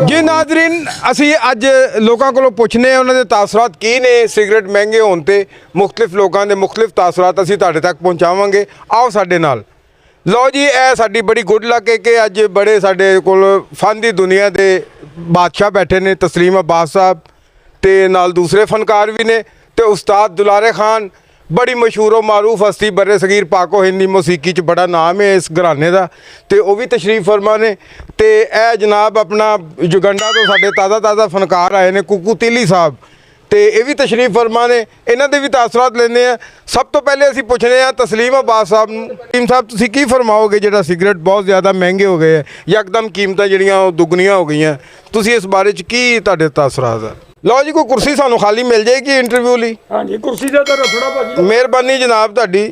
जी नाजरीन असी अज लोगों को पुछने उन्होंने तासरात की ने सिगरेट महंगे होने ते मुख्तलिफ लोगों के मुख्तलिफ तासरात असी तुहाडे तक पहुँचावांगे। आओ साडे नाल। लो जी ए साडी बड़ी गुड लक है कि अज बड़े साडे कोल फन दी दुनिया दे बादशाह बैठे ने तस्लीम अब्बास साहब ते नाल दूसरे फनकार भी ने ते उस्ताद दुलारे खान बड़ी मशहूर मारूफ हस्ती बरे सगीर पाको हिंदी मौसीकी च बड़ा नाम है इस घराने का तो वह भी तशरीफ फरमा ने तो यह जनाब अपना युगंडा तो साढ़े ताज़ा ताज़ा फनकार आए ने कुकू तिली साहब तो ये भी तशरीफ फरमा ने इन्हों के भी तासरात लेने हैं। सब तो पहले असी पूछने तस्लीम अब्बास साहब तस्लीम साहब तुसीं की फरमाओगे जो सिगरेट बहुत ज़्यादा महंगे हो गए हैं यकदम कीमत जड़ियाँ दुगनियाँ हो गई हैं तुसीं इस बारे की तुहाडे तासरात है? लो जी कोई कुर्सी सानू खाली मिल जाएगी इंटरव्यू ली? हाँ जी कुर्सी का तो रखड़ा भाजी मेहरबानी जनाब तुहाडी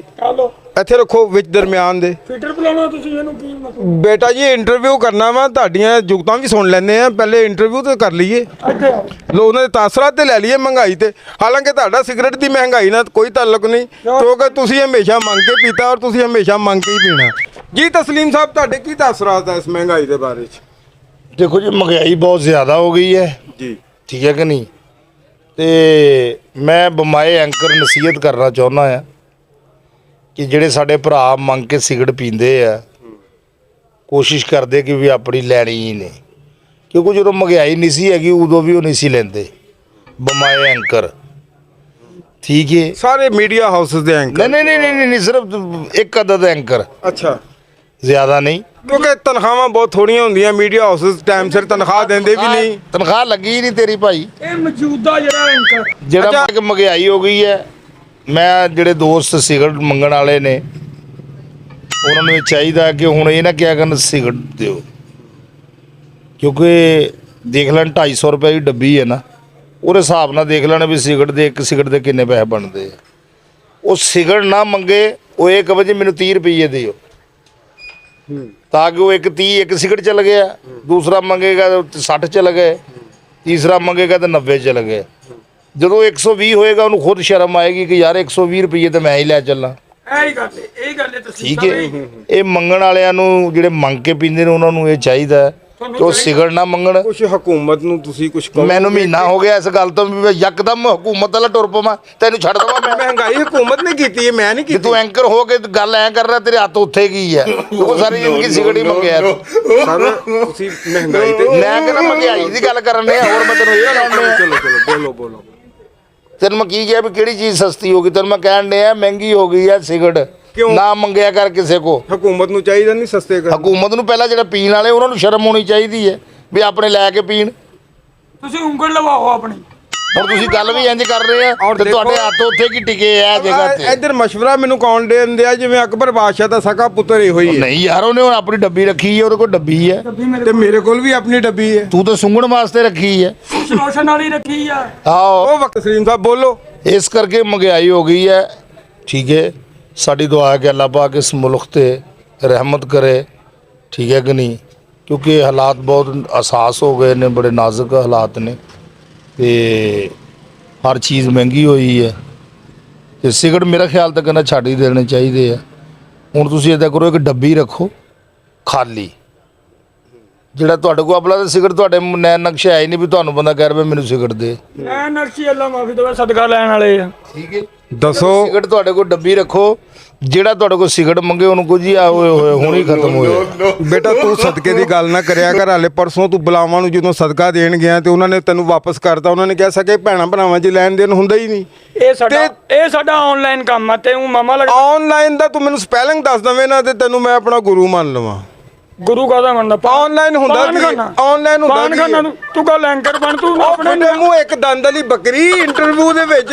इत्थे रखो विच दरम्यान दे फिल्टर बुलाना तुसीं इहनूं की मतलब बेटा जी इंटरव्यू करना वा तुहाडीआं जुगतां भी सुन लैंदे आ पहले इंटरव्यू तो कर लीए लो उन्हां दे तासरात ते लै लीए महंगाई ते हालांकि तुहाडा सिगरेट दी महंगाई नाल कोई ताल्लुक नहीं क्योंकि तुसीं हमेशा मंग के पीता और तुसीं हमेशा मंग के ही पीना। जी तस्लीम साहब तुहाडे की तासरात है इस महंगाई के बारे च? देखो जी महंगाई बहुत ज़्यादा हो गई है जी ठीक है कि नहीं तो मैं बमाए एंकर नसीहत करना चाहुंदा है कि जिहड़े साडे भरा मंग के सिगरेट पींदे आ कोशिश करते कि भी अपनी लैनी ही नहीं क्योंकि जो महंगाई नहीं सी हैगी उदों भी वो नहीं सी लेंदे बमाए एंकर ठीक है सारे मीडिया हाउसेस दे एंकर नहीं नहीं नहीं नहीं नहीं सिर्फ एक अदद एंकर अच्छा ज़्यादा नहीं क्योंकि तनख्वाह बहुत थोड़ियां होंदियां मीडिया हाउसेस टाइम सिर तनख्वाह देंदे भी नहीं तनख्वाह लगी ही नहीं तेरी भाई ਇਹ ਮੌਜੂਦਾ ਜਿਹੜਾ ਐਂਕਰ ਜਿਹੜਾ ਕਿ महंगाई हो गई है मैं ਜਿਹੜੇ ਦੋਸਤ ਸਿਗਰਟ ਮੰਗਣ ਵਾਲੇ ਨੇ ਉਹਨਾਂ ਨੂੰ ਚਾਹੀਦਾ ਕਿ ਹੁਣ ਇਹ ਨਾ ਕਿਹਾ ਕਰਨ ਸਿਗਰਟ ਦਿਓ ਕਿਉਂਕਿ ਦੇਖ ਲੈਣ 250 ਰੁਪਏ ਦੀ ਡੱਬੀ ਹੈ ਨਾ ਉਹਦੇ ਹਿਸਾਬ ਨਾਲ ਦੇਖ ਲੈਣ ਵੀ ਸਿਗਰਟ ਦੇ ਇੱਕ ਸਿਗਰਟ ਦੇ ਕਿੰਨੇ ਪੈਸੇ ਬਣਦੇ ਆ। ਉਹ ਸਿਗਰਟ ਨਾ ਮੰਗੇ ਉਹ ਇਹ ਕਹੇ ਜੀ ਮੈਨੂੰ 30 ਰੁਪਏ ਦਿਓ ਤਾਂ ਕਿ ਉਹ ਇੱਕ ਸਿਗਰਟ ਚਲ ਗਿਆ ਦੂਸਰਾ ਮੰਗੇਗਾ 60 ਚਲ ਗਏ तीसरा मंगेगा तो 90 चल गए जो 120 होएगा उन्होंने खुद शर्म आएगी कि यार 120 रुपये तो मैं ही लै चलना ठीक है। ये मंगण वालियां नूं जिहड़े मंग के पींदे ने उन्होंने ये चाहिए कि सिगरेट ना मंगण कुछ हुकूमत नूं तुसीं कुछ मैनूं महीना हो गया इस गल तो भी यकदम हुकूमत वाला टुर पवां तैनूं छड्ड देवां मैं महंगाई हुकूमत ने कीती है मैं नहीं कीती तू एंकर हो के गल ऐ कर रहा तेरे हत्थ उत्थे की है वो सारी जिंदगी सिगरेट ही मंगया सर तुसीं महंगाई ते मैं कहना महंगाई दी गल करने और मैं तैनूं ये कहना चलो चलो बोलो बोलो तेन मैं की किया भी किहड़ी चीज़ सस्ती होगी तेन मैं कहन दिया महंगी हो गई है सिगरेट क्यों ना मंगया कर किसी को हुकूमत नूं चाहिए नहीं सस्ते कर हुकूमत नूं पहला जिहड़ा पीण वाले उन्होंने शर्म होनी चाहिए है भी अपने लैके पीण ਤੁਸੀਂ ਉਂਗਲ ਲਵਾਓ ਆਪਣੀ और तुसीं गल भी इंज कर रहे हैं और ते तुहाडे हत्थ उत्थे की टिके है जगह ते इधर मशवरा मैनूं कौन दे दिंदे जिवें अकबर बादशाह दा सका पुत्र ही होई है नहीं यार उन्हें हुण अपनी डब्बी रखी है उहदे कोल डब्बी है ते मेरे कोल भी अपनी डब्बी है तू तो सुंघण वास्ते रखी है ਸਲੋਸ਼ਨ ਵਾਲੀ ਰੱਖੀ ਆ आओ ओ वक्त तस्लीम साहब बोलो इस करके महंगाई हो गई है ठीक है साडी दुआ है कि अल्लाह पाक इस मुल्क ते रहमत करे ठीक है कि नहीं क्योंकि हालात बहुत अहसास हो गए ने बड़े नाजुक हालात ने ते हर चीज़ महंगी हुई है तो सिगरेट मेरा ख्याल तो कहना छड्ड ही देने चाहिए है। हुण तुसीं इदां करो एक डब्बी रखो खाली ਜਿਹੜਾ ਤੁਹਾਡੇ ਕੋਲ ਆਪਣਾ ਸਿਗਰਟ ਤੁਹਾਡੇ ਨੈਣ ਨਕਸ਼ਾ ਹੈ ਹੀ ਨਹੀਂ ਵੀ ਤੁਹਾਨੂੰ ਬੰਦਾ ਕਹਿ ਰਿਹਾ ਮੈਨੂੰ ਸਿਗਰਟ ਦੇ ਐ ਨਕਸ਼ੀ ਅੱਲਾ ਮਾਫੀ ਦੇਵੇ ਸਦਕਾ ਲੈਣ ਵਾਲੇ ਆ ਠੀਕ ਹੈ दसो सिगरेट ਤੁਹਾਡੇ ਕੋਲ ਡੱਬੀ ਰੱਖੋ ਜਿਹੜਾ ਤੁਹਾਡੇ ਕੋਲ ਸਿਗਰਟ ਮੰਗੇ ਉਹਨੂੰ ਕੁਝ ਹੀ ਆਏ ਹੋਏ ਹੁਣ ਹੀ ਖਤਮ ਹੋਇਆ बेटा तू सदके की गल ना करिया कर हाले परसों तू बुलावां नूं जदों सदका देण गया तो उन्होंने तेनों वापस करता उन्होंने कह सके भैणां भरावां 'ਚ ਲੈਣ ਦੇਣ ਹੁੰਦਾ ही नहीं ਇਹ ਸਾਡਾ ਆਨਲਾਈਨ ਕੰਮ ਆ ਤੇ ਉਹ ਮਾਮਾ ਲੱਗ ऑनलाइन ਦਾ ਤੂੰ ਮੈਨੂੰ ਸਪੈਲਿੰਗ ਦੱਸ ਦਵੇਂ ਨਾ ਤੇ ਤੈਨੂੰ ਮੈਂ ਆਪਣਾ ਗੁਰੂ ਮੰਨ ਲਵਾਂ ਗੁਰੂ ਕਾਹਦਾ ਮੰਨਦਾ ऑनलाइन ਹੁੰਦਾ ਕੀ ऑनलाइन ਹੁੰਦਾ ਕੀ ਖਾਨਾ ਤੂੰ ਕਾ ਐਂਕਰ ਬਣ ਤੂੰ ਆਪਣੇ ਮੂੰਹ ਇੱਕ ਦੰਦ ਵਾਲੀ ਬੱਕਰੀ ਇੰਟਰਵਿਊ ਦੇ ਵਿੱਚ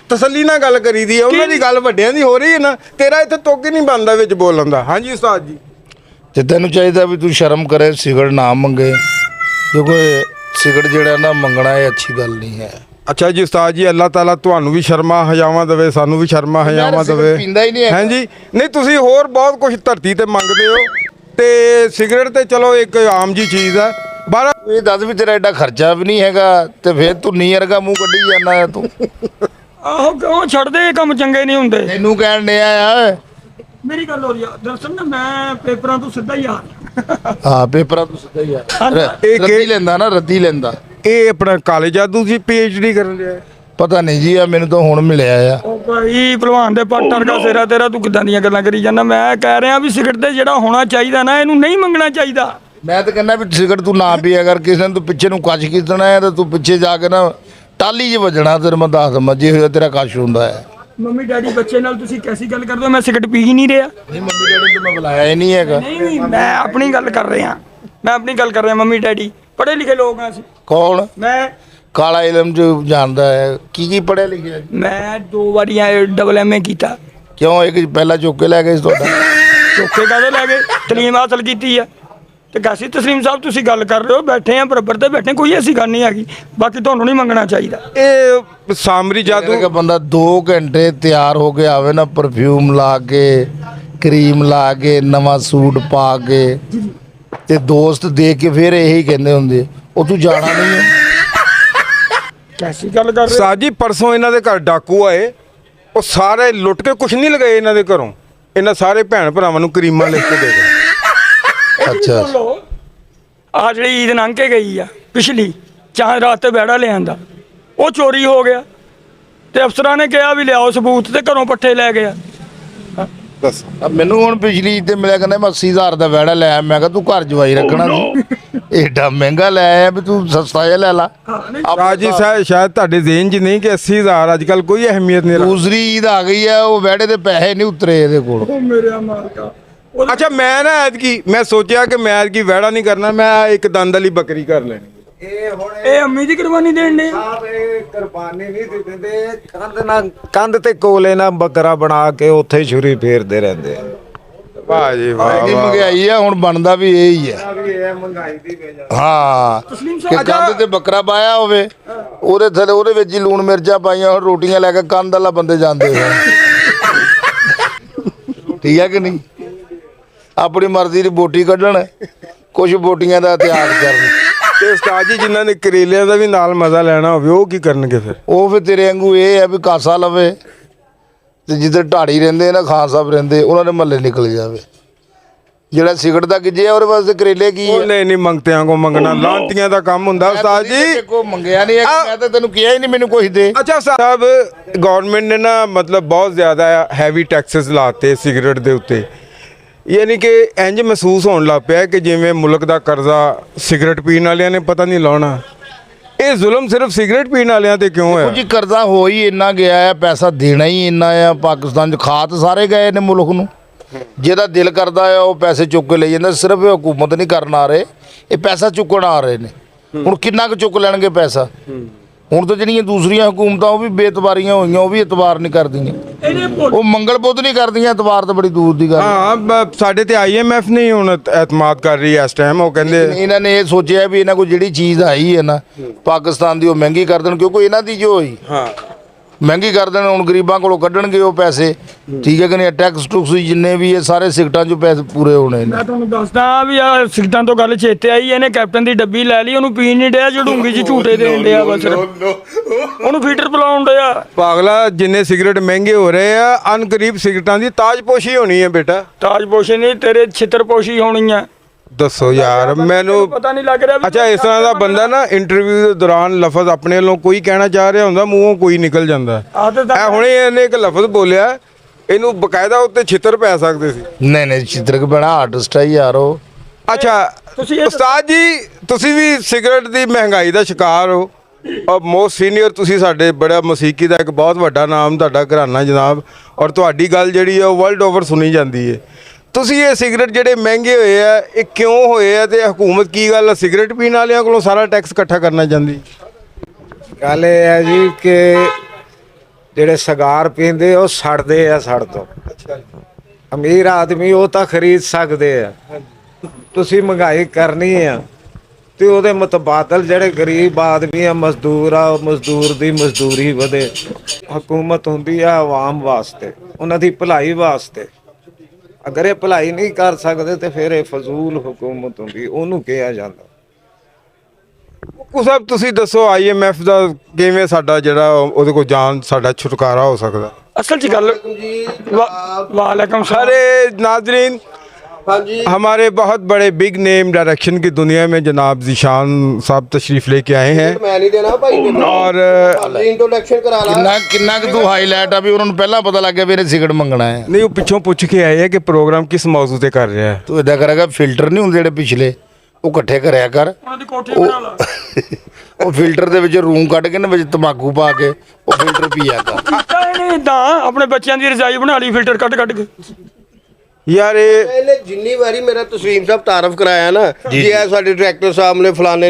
ਤਸੱਲੀ ਨਾਲ ਗੱਲ ਕਰੀਦੀ ਹੈ ਉਹਨਾਂ ਦੀ ਗੱਲ ਵੱਡਿਆਂ ਦੀ ਹੋ ਰਹੀ ਹੈ ਨਾ ਤੇਰਾ ਇੱਥੇ ਤੁੱਕ ਹੀ ਨਹੀਂ ਬਣਦਾ ਵਿੱਚ ਬੋਲਣ ਦਾ। ਹਾਂਜੀ ਉਸਤਾਦ ਜੀ ਤੇ ਤੈਨੂੰ ਚਾਹੀਦਾ ਵੀ ਤੂੰ ਸ਼ਰਮ ਕਰੇ ਸਿਗਰਟ ਨਾ ਮੰਗੇ ਕਿਉਂਕਿ ਸਿਗਰਟ ਜਿਹੜਾ ਨਾ ਮੰਗਣਾ ਇਹ ਅੱਛੀ ਗੱਲ ਨਹੀਂ ਹੈ। अच्छा जी उस्ताद जी अल्लाह ताला ਤੁਹਾਨੂੰ ਵੀ ਸ਼ਰਮਾ ਹਜ਼ਾਵਾਂ ਦੇਵੇ ਸਾਨੂੰ ਵੀ ਸ਼ਰਮਾ ਹਜ਼ਾਵਾਂ ਦੇਵੇ। ਪੀਂਦਾ ਹੀ ਨਹੀਂ ਹੈ ਹਾਂਜੀ ਨਹੀਂ ਤੁਸੀਂ ਹੋਰ ਬਹੁਤ ਕੁਝ ਧਰਤੀ ਤੇ ਮੰਗਦੇ ਹੋ ਤੇ ਸਿਗਰਟ ਤੇ ਚਲੋ ਇੱਕ ਆਮ ਜੀ ਚੀਜ਼ ਹੈ ਬਾਹਰ ਇਹ ਦੱਸ ਵੀ ਤੇਰਾ ਐਡਾ ਖਰਚਾ ਵੀ ਨਹੀਂ ਹੈਗਾ ਤੇ ਫਿਰ ਤੂੰ ਨੀ ਵਰਗਾ ਮੂੰਹ ਕੱਢੀ ਜਾਂਦਾ ਹੈ ਤੂੰ ਆਹੋ ਕਿਉਂ ਛੱਡਦੇ ਇਹ ਕੰਮ ਚੰਗੇ ਨਹੀਂ ਹੁੰਦੇ ਤੈਨੂੰ ਕਹਿਣ ਡਿਆ ਆ ਮੇਰੀ ਗੱਲ ਹੋ ਰਹੀ ਆ ਦਰਅਸਲ ਨਾ ਮੈਂ ਪੇਪਰਾਂ ਤੋਂ ਸਿੱਧਾ ਹੀ ਆ ਰਿਹਾ ਹਾਂ ਪੇਪਰਾਂ ਤੋਂ ਸਿੱਧਾ ਹੀ ਆ ਇਹ ਰੱਦੀ ਲੈਂਦਾ ਨਾ ਰੱਦੀ ਲੈਂਦਾ। ਇਹ ਆਪਣਾ ਕਾਲੇ ਜਾਦੂ ਜੀ PhD ਕਰਨ ਲਿਆ। ਪਤਾ ਨਹੀਂ ਜੀ ਆ ਮੈਨੂੰ ਤਾਂ ਹੁਣ ਮਿਲਿਆ ਆ। ਉਹ ਭਾਈ ਭਲਵਾਨ ਦੇ ਪੱਟ ਵਰਗਾ ਸਿਰਾ ਤੇਰਾ, ਤੂੰ ਕਿੱਦਾਂ ਦੀਆਂ ਗੱਲਾਂ ਕਰੀ ਜਾਂਦਾ। ਮੈਂ ਕਹਿ ਰਿਹਾ ਵੀ ਸਿਗਰਟ ਤੇ ਜਿਹੜਾ ਹੋਣਾ ਚਾਹੀਦਾ ਨਾ, ਇਹਨੂੰ ਨਹੀਂ ਮੰਗਣਾ ਚਾਹੀਦਾ। ਮੈਂ ਤਾਂ ਕਹਿੰਦਾ ਵੀ ਸਿਗਰਟ ਤੂੰ ਨਾ ਪੀਆ ਕਰ, ਕਿਸੇ ਨੇ ਤੂੰ ਪਿੱਛੇ ਨੂੰ ਕੱਚ ਖਿੱਚਣਾ ਹੈ ਤਾਂ ਤੂੰ ਪਿੱਛੇ ਜਾ ਕੇ ਨਾ ਟਾਲੀ 'ਚ ਵੱਜਣਾ। ਤੇਰੇ ਮੈਂ ਦੱਸ ਦਵਾਂ ਜੇ ਹੋਇਆ ਤੇਰਾ ਕੱਚ ਹੁੰਦਾ ਹੈ। ਮੰਮੀ ਡੈਡੀ ਬੱਚੇ ਨਾਲ ਤੁਸੀਂ ਕੈਸੀ ਗੱਲ ਕਰਦੇ ਹੋ? ਮੈਂ ਸਿਗਰਟ ਪੀ ਹੀ ਨਹੀਂ ਰਿਹਾ। ਨਹੀਂ ਮੰਮੀ ਡੈਡੀ ਨੂੰ ਮੈਂ ਬੁਲਾਇਆ ਹੀ ਨਹੀਂ ਹੈਗਾ। ਨਹੀਂ ਮੈਂ ਆਪਣੀ ਗੱਲ ਕਰ ਰਿਹਾ, ਮੈਂ ਆਪਣੀ ਗੱਲ ਕਰ ਰਿਹਾ। ਮੰਮੀ ਡੈਡੀ ਪੜ੍ਹੇ ਲਿਖੇ ਲੋਕ ਆ ਅਸੀਂ। ਕੌਣ? ਮੈਂ ਕਾਲਾ ਇਲਮ ਜੋ ਜਾਣਦਾ ਹੈ ਕੀ ਪੜ੍ਹਿਆ ਲਿਖਿਆ? ਮੈਂ 2 ਵਾਰੀ ਡਬਲ MA ਕੀਤਾ। ਕਿਉਂ ਇੱਕ ਪਹਿਲਾਂ ਚੁੱਕ ਕੇ ਲੈ ਗਏ ਸੀ ਤੁਹਾਡਾ? ਚੌਕੇ ਕਾਹਦੇ ਲੈ ਗਏ? ਤਲੀਮ ਹਾਸਲ ਕੀਤੀ ਆ। ਤੇ ਕਾਸੀ ਤਸਲੀਮ ਸਾਹਿਬ ਤੁਸੀਂ ਗੱਲ ਕਰ ਰਹੇ ਹੋ, ਬੈਠੇ ਆ ਬਰਾਬਰ ਤੇ ਬੈਠੇ, ਕੋਈ ਐਸੀ ਗੱਲ ਨਹੀਂ ਹੈਗੀ। ਬਾਕੀ ਤੁਹਾਨੂੰ ਨਹੀਂ ਮੰਗਣਾ ਚਾਹੀਦਾ। ਇਹ ਸਾਮਰੀ ਜਾਦੂ ਕਿ ਬੰਦਾ 2 ਘੰਟੇ ਤਿਆਰ ਹੋ ਕੇ ਆਵੇ ਨਾ, ਪਰਫਿਊਮ ਲਾ ਕੇ, ਕਰੀਮ ਲਾ ਕੇ, ਨਵਾਂ ਸੂਟ ਪਾ ਕੇ, ਤੇ ਦੋਸਤ ਦੇਖ ਕੇ ਫਿਰ ਇਹੀ ਕਹਿੰਦੇ ਹੁੰਦੇ ਉਹ ਤੂੰ ਜਾਣਾ ਨਹੀਂ ਹੈ। ਕੈਸੀ ਗੱਲ ਕਰ ਰਹੇ ਹੋ? ਸਾਜੀ ਪਰਸੋਂ ਇਹਨਾਂ ਦੇ ਘਰ ਡਾਕੂ ਆਏ, ਉਹ ਸਾਰੇ ਲੁੱਟ ਕੇ ਕੁਝ ਨਹੀਂ ਲਗਾਏ ਇਹਨਾਂ ਦੇ ਘਰੋਂ। ਇਹਨਾਂ ਸਾਰੇ ਭੈਣ ਭਰਾਵਾਂ ਨੂੰ ਕਰੀਮਾਂ ਲਿਖ ਕੇ ਦੇ ਗਏ। ਅੱਛਾ ਆ ਜਿਹੜੀ ਈਦ ਲੰਘ ਕੇ ਗਈ ਆ ਪਿਛਲੀ, ਚਾਹ ਰਾਤ ਤੇ ਬੈੜਾ ਲਿਆਂਦਾ, ਉਹ ਚੋਰੀ ਹੋ ਗਿਆ ਤੇ ਅਫਸਰਾਂ ਨੇ ਕਿਹਾ ਵੀ ਲਿਆਓ ਸਬੂਤ, ਤੇ ਘਰੋਂ ਪੱਠੇ ਲੈ ਗਿਆ। ਦੱਸ ਮੈਨੂੰ ਹੁਣ ਪਿਛਲੀ ਤੇ ਮਿਲਿਆ, ਕਹਿੰਦਾ ਮੈਂ 80,000 ਦਾ ਵਿਹੜਾ ਲਿਆ। ਮੈਂ ਕਿਹਾ ਤੂੰ ਘਰ ਜਵਾਈ ਰੱਖਣਾ ਸੀ, ਏਡਾ ਮਹਿੰਗਾ ਲੈ ਆਇਆ ਵੀ ਤੂੰ ਸਸਤਾ ਜਿਹਾ ਲੈ ਲਾ। ਰਾਜੀ ਸਾਹਿਬ ਸ਼ਾਇਦ ਤੁਹਾਡੇ ਜ਼ਿਹਨ 'ਚ ਨਹੀਂ ਕਿ 80,000 ਅੱਜ ਕੱਲ ਕੋਈ ਅਹਿਮੀਅਤ ਨਹੀਂ ਰੱਖਦਾ। ਦੂਸਰੀ ਈਦ ਆ ਗਈ ਆ, ਉਹ ਵਿਹੜੇ ਦੇ ਪੈਸੇ ਨਹੀਂ ਉਤਰੇ ਇਹਦੇ ਕੋਲ। ਉਹ ਮੇਰੇ ਮਾਲਕਾ। ਅੱਛਾ ਮੈਂ ਨਾ ਐਤਕੀ ਮੈਂ ਸੋਚਿਆ ਕਿ ਮੈਂ ਐਤਕੀ ਵਹਿੜਾ ਨਹੀਂ ਕਰਨਾ, ਮੈਂ ਇੱਕ ਦੰਦ ਵਾਲੀ ਬੱਕਰੀ ਕਰ ਲੈਣੀ। ਇਹ ਅੰਮੀ ਦੀ ਕੁਰਬਾਨੀ ਦੇਣ ਦੇ ਕੁਰਬਾਨੀ ਨਹੀਂ ਦਿੰਦੇ, ਕੰਧ ਤੇ ਕੋਲੇ ਨਾਲ ਬੱਕਰਾ ਬਣਾ ਕੇ ਉੱਥੇ ਛੁਰੀ ਫੇਰਦੇ ਰਹਿੰਦੇ ਆ। ਵਾਹ ਜੀ ਵਾਹ ਐਡੀ ਵਾਹ। ਮਹਿੰਗਾਈ ਆ, ਹੁਣ ਬਣਦਾ ਵੀ ਇਹ ਹੀ ਹੈ। ਹਾਂ ਕਿ ਕੰਧ ਤੇ ਬੱਕਰਾ ਪਾਇਆ ਹੋਵੇ, ਉਹਦੇ ਥੱਲੇ ਉਹਦੇ ਵਿੱਚ ਹੀ ਲੂਣ ਮਿਰਚਾਂ ਪਾਈਆਂ ਹੋਣ, ਰੋਟੀਆਂ ਲੈ ਕੇ ਕੰਧ ਵਾਲਾ ਬੰਦੇ ਜਾਂਦੇ ਹੋਣ। ਠੀਕ ਹੈ ਕਿ ਨਹੀਂ? ਆਪਣੀ ਮਰਜ਼ੀ ਦੀ ਬੋਟੀ ਕੱਢਣ, ਕੁਝ ਬੋਟੀਆਂ ਦਾ ਤਿਆਗ ਕਰਨ। ਤੇ ਉਸਤਾਦ ਜੀ ਜਿਨ੍ਹਾਂ ਨੇ ਕਰੇਲਿਆਂ ਦਾ ਵੀ ਨਾਲ ਮਜ਼ਾ ਲੈਣਾ ਹੋਵੇ ਉਹ ਕੀ ਕਰਨਗੇ ਫਿਰ? ਉਹ ਫਿਰ ਤੇਰੇ ਵਾਂਗੂ ਇਹ ਹੈ ਵੀ ਕਾਸਾ ਲਵੇ, ਤੇ ਜਿੱਧਰ ਢਾੜੀ ਰਹਿੰਦੇ ਨਾ ਖਾਨ ਸਾਹਿਬ ਰਹਿੰਦੇ, ਉਹਨਾਂ ਦੇ ਮਹੱਲੇ ਨਿਕਲ ਜਾਵੇ। ਜਿਹੜਾ ਸਿਗਰਟ ਦਾ ਗਿੱਜਿਆ ਉਹਦੇ ਵਾਸਤੇ ਕਰੇਲੇ ਕੀ ਉਹ ਹੈ? ਨਹੀਂ ਨਹੀਂ ਮੰਗਤਿਆਂ ਕੋ ਮੰਗਣਾ ਲਾਂਤੀਆਂ ਦਾ ਕੰਮ ਹੁੰਦਾ ਉਸਤਾਦ ਜੀ। ਕੋ ਮੰਗਿਆ ਨਹੀਂ, ਮੈਂ ਤਾਂ ਤੈਨੂੰ ਕਿਹਾ ਹੀ ਨਹੀਂ ਮੈਨੂੰ ਕੁਝ ਦੇ। ਅੱਛਾ ਸਾਹਿਬ ਗਵਰਨਮੈਂਟ ਨੇ ਨਾ ਮਤਲਬ ਬਹੁਤ ਜ਼ਿਆਦਾ ਹੈਵੀ ਟੈਕਸਸ ਲਾਤੇ ਸਿਗਰਟ ਦੇ ਉੱਤੇ, ਯਾਨੀ ਕਿ ਇੰਜ ਮਹਿਸੂਸ ਹੋਣ ਲੱਗ ਪਿਆ ਕਿ ਜਿਵੇਂ ਮੁਲਕ ਦਾ ਕਰਜ਼ਾ ਸਿਗਰਟ ਪੀਣ ਵਾਲਿਆਂ ਨੇ ਪਤਾ ਨਹੀਂ ਲਾਉਣਾ। ਇਹ ਜ਼ੁਲਮ ਸਿਰਫ ਸਿਗਰਟ ਪੀਣ ਵਾਲਿਆਂ ਤੇ ਕਿਉਂ ਹੈ? ਜੀ ਕਰਜ਼ਾ ਹੋ ਹੀ ਇੰਨਾ ਗਿਆ ਹੈ, ਪੈਸਾ ਦੇਣਾ ਹੀ ਇੰਨਾ ਆ। ਪਾਕਿਸਤਾਨ 'ਚ ਖਾਤ ਸਾਰੇ ਗਏ ਨੇ ਮੁਲਕ ਨੂੰ। ਜਿਹਦਾ ਦਿਲ ਕਰਦਾ ਆ ਉਹ ਪੈਸੇ ਚੁੱਕ ਕੇ ਲੈ ਜਾਂਦਾ। ਸਿਰਫ ਇਹ ਹਕੂਮਤ ਨਹੀਂ ਕਰਨ ਆ ਰਹੇ, ਇਹ ਪੈਸਾ ਚੁੱਕਣ ਆ ਰਹੇ ਨੇ। ਹੁਣ ਕਿੰਨਾ ਕੁ ਚੁੱਕ ਲੈਣਗੇ ਪੈਸਾ? ਹੁਣ ਤਾਂ ਜਿਹੜੀਆਂ ਦੂਸਰੀਆਂ ਹਕੂਮਤਾਂ ਉਹ ਵੀ ਬੇਇਤਬਾਰੀਆਂ ਹੋਈਆਂ, ਉਹ ਵੀ ਇਤਬਾਰ ਨਹੀਂ ਕਰਦੀਆਂ। ਉਹ ਮੰਗਲ ਬੁੱਧ ਨਹੀਂ ਕਰਦੀਆਂ, ਇਤਬਾਰ ਤਾਂ ਬੜੀ ਦੂਰ ਦੀ ਗੱਲ। ਹਾਂ ਸਾਡੇ ਤੇ IMF ਨਹੀਂ ਹੁਣ ਐਤਮਾਦ ਕਰ ਰਹੀ ਇਸ ਟਾਈਮ। ਉਹ ਕਹਿੰਦੇ ਇਹਨਾਂ ਨੇ ਇਹ ਸੋਚਿਆ ਵੀ ਇਹਨਾਂ ਕੋਲ ਜਿਹੜੀ ਚੀਜ਼ ਆਈ ਹੈ ਨਾ ਪਾਕਿਸਤਾਨ ਦੀ, ਉਹ ਮਹਿੰਗੀ ਕਰ ਦੇਣ, ਕਿਉਂਕਿ ਇਹਨਾਂ ਦੀ ਜੋ ਹੋਈ ਹਾਂ ਮਹਿੰਗੀ ਕਰ ਦੇਣ। ਹੁਣ ਗਰੀਬਾਂ ਕੋਲੋਂ ਕੱਢਣਗੇ ਉਹ ਪੈਸੇ, ਠੀਕ ਹੈ ਕਿ ਨਹੀਂ? ਟੈਕਸ ਟੁਕਸ ਜਿੰਨੇ ਵੀ ਇਹ ਸਾਰੇ ਸਿਗਟਾਂ 'ਚੋਂ ਪੈਸੇ ਪੂਰੇ ਹੋਣੇ ਨੇ। ਮੈਂ ਤੁਹਾਨੂੰ ਦੱਸਦਾ ਵੀ ਆ ਸਿਗਰਟਾਂ ਤੋਂ ਗੱਲ ਚੇਤੇ ਆਈ, ਇਹਨੇ ਕੈਪਟਨ ਦੀ ਡੱਬੀ ਲੈ ਲਈ, ਉਹਨੂੰ ਪੀਣ ਨਹੀਂ ਡਿਆ, ਜੜੂੰਗੀ 'ਚ ਝੂਟੇ ਦੇਣ ਡਿਆ ਬਸ, ਉਹਨੂੰ ਫੀਟਰ ਪਿਲਾਉਣ ਡਿਆ। ਪਾਗਲਾ ਜਿੰਨੇ ਸਿਗਰਟ ਮਹਿੰਗੇ ਹੋ ਰਹੇ ਆ, ਅਨਕਰੀਬ ਸਿਗਰਟਾਂ ਦੀ ਤਾਜਪੋਸ਼ੀ ਹੋਣੀ ਹੈ ਬੇਟਾ। ਤਾਜਪੋਸ਼ੀ ਨਹੀਂ, ਤੇਰੇ ਛਿੱਤਰਪੋਸ਼ੀ ਹੋਣੀ ਆ। ਦੱਸੋ ਯਾਰ ਮੈਨੂੰ ਪਤਾ ਨਹੀਂ ਲੱਗ ਰਿਹਾ ਵੀ ਅੱਛਾ ਇਸ ਤਰ੍ਹਾਂ ਦਾ ਬੰਦਾ ਨਾ ਇੰਟਰਵਿਊ ਦੇ ਦੌਰਾਨ ਲਫ਼ਜ਼ ਆਪਣੇ ਵੱਲੋਂ ਕੋਈ ਕਹਿਣਾ ਚਾਹ ਰਿਹਾ ਹੁੰਦਾ, ਮੂੰਹੋਂ ਕੋਈ ਨਿਕਲ ਜਾਂਦਾ। ਇਹ ਹੁਣੇ ਇਹਨੇ ਇੱਕ ਲਫ਼ਜ਼ ਬੋਲਿਆ, ਇਹਨੂੰ ਬਕਾਇਦਾ ਉੱਤੇ ਛਿੱਤਰ ਪੈ ਸਕਦੇ ਸੀ। ਨਹੀਂ ਚਿੱਤਰਕ ਬਣਾ ਆਰਟਿਸਟ ਹੈ ਯਾਰ ਉਹ। ਅੱਛਾ ਉਸਤਾਦ ਜੀ ਤੁਸੀਂ ਵੀ ਸਿਗਰਟ ਦੀ ਮਹਿੰਗਾਈ ਦਾ ਸ਼ਿਕਾਰ ਹੋ, ਔਰ ਮੋਸਟ ਸੀਨੀਅਰ ਤੁਸੀਂ ਸਾਡੇ ਬੜਾ ਮੌਸੀਕੀ ਦਾ ਇੱਕ ਬਹੁਤ ਵੱਡਾ ਨਾਮ ਤੁਹਾਡਾ ਘਰਾਨਾ ਜਨਾਬ, ਔਰ ਤੁਹਾਡੀ ਗੱਲ ਜਿਹੜੀ ਹੈ ਉਹ ਵਰਲਡ ਓਵਰ ਸੁਣੀ ਜਾਂਦੀ ਹੈ। ਤੁਸੀਂ ਇਹ ਸਿਗਰਟ ਜਿਹੜੇ ਮਹਿੰਗੇ ਹੋਏ ਆ ਇਹ ਕਿਉਂ ਹੋਏ ਆ, ਤੇ ਹਕੂਮਤ ਕੀ ਗੱਲ ਆ ਸਿਗਰਟ ਪੀਣ ਵਾਲਿਆਂ ਕੋਲੋਂ ਸਾਰਾ ਟੈਕਸ ਇਕੱਠਾ ਕਰਨਾ ਚਾਹੁੰਦੀ? ਗੱਲ ਇਹ ਹੈ ਜੀ ਕਿ ਜਿਹੜੇ ਸਿਗਾਰ ਪੀਂਦੇ ਉਹ ਸੜਦੇ ਆ ਸੜ ਤੋਂ। ਅਮੀਰ ਆਦਮੀ ਉਹ ਤਾਂ ਖਰੀਦ ਸਕਦੇ ਆ, ਤੁਸੀਂ ਮਹਿੰਗਾਈ ਕਰਨੀ ਆ ਤੇ ਉਹਦੇ ਮੁਤਬਾਦਲ ਜਿਹੜੇ ਗਰੀਬ ਆਦਮੀ ਆ, ਮਜ਼ਦੂਰ ਆ, ਮਜ਼ਦੂਰ ਦੀ ਮਜ਼ਦੂਰੀ ਵਧੇ। ਹਕੂਮਤ ਹੁੰਦੀ ਆ ਆਵਾਮ ਵਾਸਤੇ, ਉਹਨਾਂ ਦੀ ਭਲਾਈ ਵਾਸਤੇ। ਅਗਰ ਇਹ ਭਲਾਈ ਨਹੀਂ ਕਰ ਸਕਦੇ ਤੇ ਫਿਰ ਇਹ ਫਜ਼ੂਲ ਹਕੂਮਤ ਹੁੰਦੀ, ਉਹਨੂੰ ਕਿਹਾ ਜਾਂਦਾ। ਉਹ ਸਾਹਿਬ ਤੁਸੀਂ ਦੱਸੋ IMF ਦਾ ਕਿਵੇਂ ਸਾਡਾ ਜਿਹੜਾ ਉਹਦੇ ਕੋਲ ਜਾਨ ਸਾਡਾ ਛੁਟਕਾਰਾ ਹੋ ਸਕਦਾ? ਅਸਲ 'ਚ ਗੱਲ ਵਾਲੇਕੁਮ ਸਲਾਮ। ਸਾਰੇ ਨਾਜ਼ਰੀਨ ਹਾਂਜੀ हमारे बहुत बड़े बिग नेम डायरेक्शन की दुनिया में जनाब जीशान साहब तशरीफ लेके आए हैं ਮੈਂ ਨਹੀਂ ਦੇਣਾ ਭਾਈ और ਇੰਟਰੋਡਕਸ਼ਨ ਕਰਾ ਲਾ ਕਿੰਨਾ ਕਿ ਤੂੰ ਹਾਈਲਾਈਟ ਆ ਵੀ ਉਹਨਾਂ ਨੂੰ ਪਹਿਲਾਂ ਪਤਾ ਲੱਗ ਗਿਆ ਵੀ ਇਹਨੇ ਸਿਗਰਟ ਮੰਗਣਾ ਹੈ। नहीं वो पिछों पूछ के आए हैं कि प्रोग्राम किस मौजू पे कर रहा है। ਤੂੰ ਇਦਾਂ ਕਰੇਗਾ ਫਿਲਟਰ ਨਹੀਂ ਹੁੰਦੇ ਜਿਹੜੇ ਪਿਛਲੇ ਉਹ ਇਕੱਠੇ ਕਰਿਆ ਕਰ ਉਹਨਾਂ ਦੀ ਕੋਠੀ ਬਣਾ ਲਾ ਉਹ ਫਿਲਟਰ ਦੇ ਵਿੱਚ ਰੂਮ ਕੱਢ ਕੇ ਨਾ ਵਿੱਚ ਤਮਾਕੂ ਪਾ ਕੇ ਉਹ ਫਿਲਟਰ ਪੀਆ ਕਰ। ਕੀਤਾ ਹੀ ਨਹੀਂ ਇਦਾਂ ਆਪਣੇ ਬੱਚਿਆਂ ਦੀ ਰਜ਼ਾਈ ਬਣਾ ਲਈ ਫਿਲਟਰ ਕੱਢ ਕੇ यार ये ਇਹਨੇ ਜਿੰਨੀ ਵਾਰੀ ਮੇਰਾ ਤਸਲੀਮ ਸਾਹਿਬ ਤਾਰਫ ਕਰਾਇਆ ਨਾ ਜੀ ਇਹ ਸਾਡੇ ਡਾਇਰੈਕਟਰ ਸਾਹਿਬ ਨੇ ਫਲਾਣੇ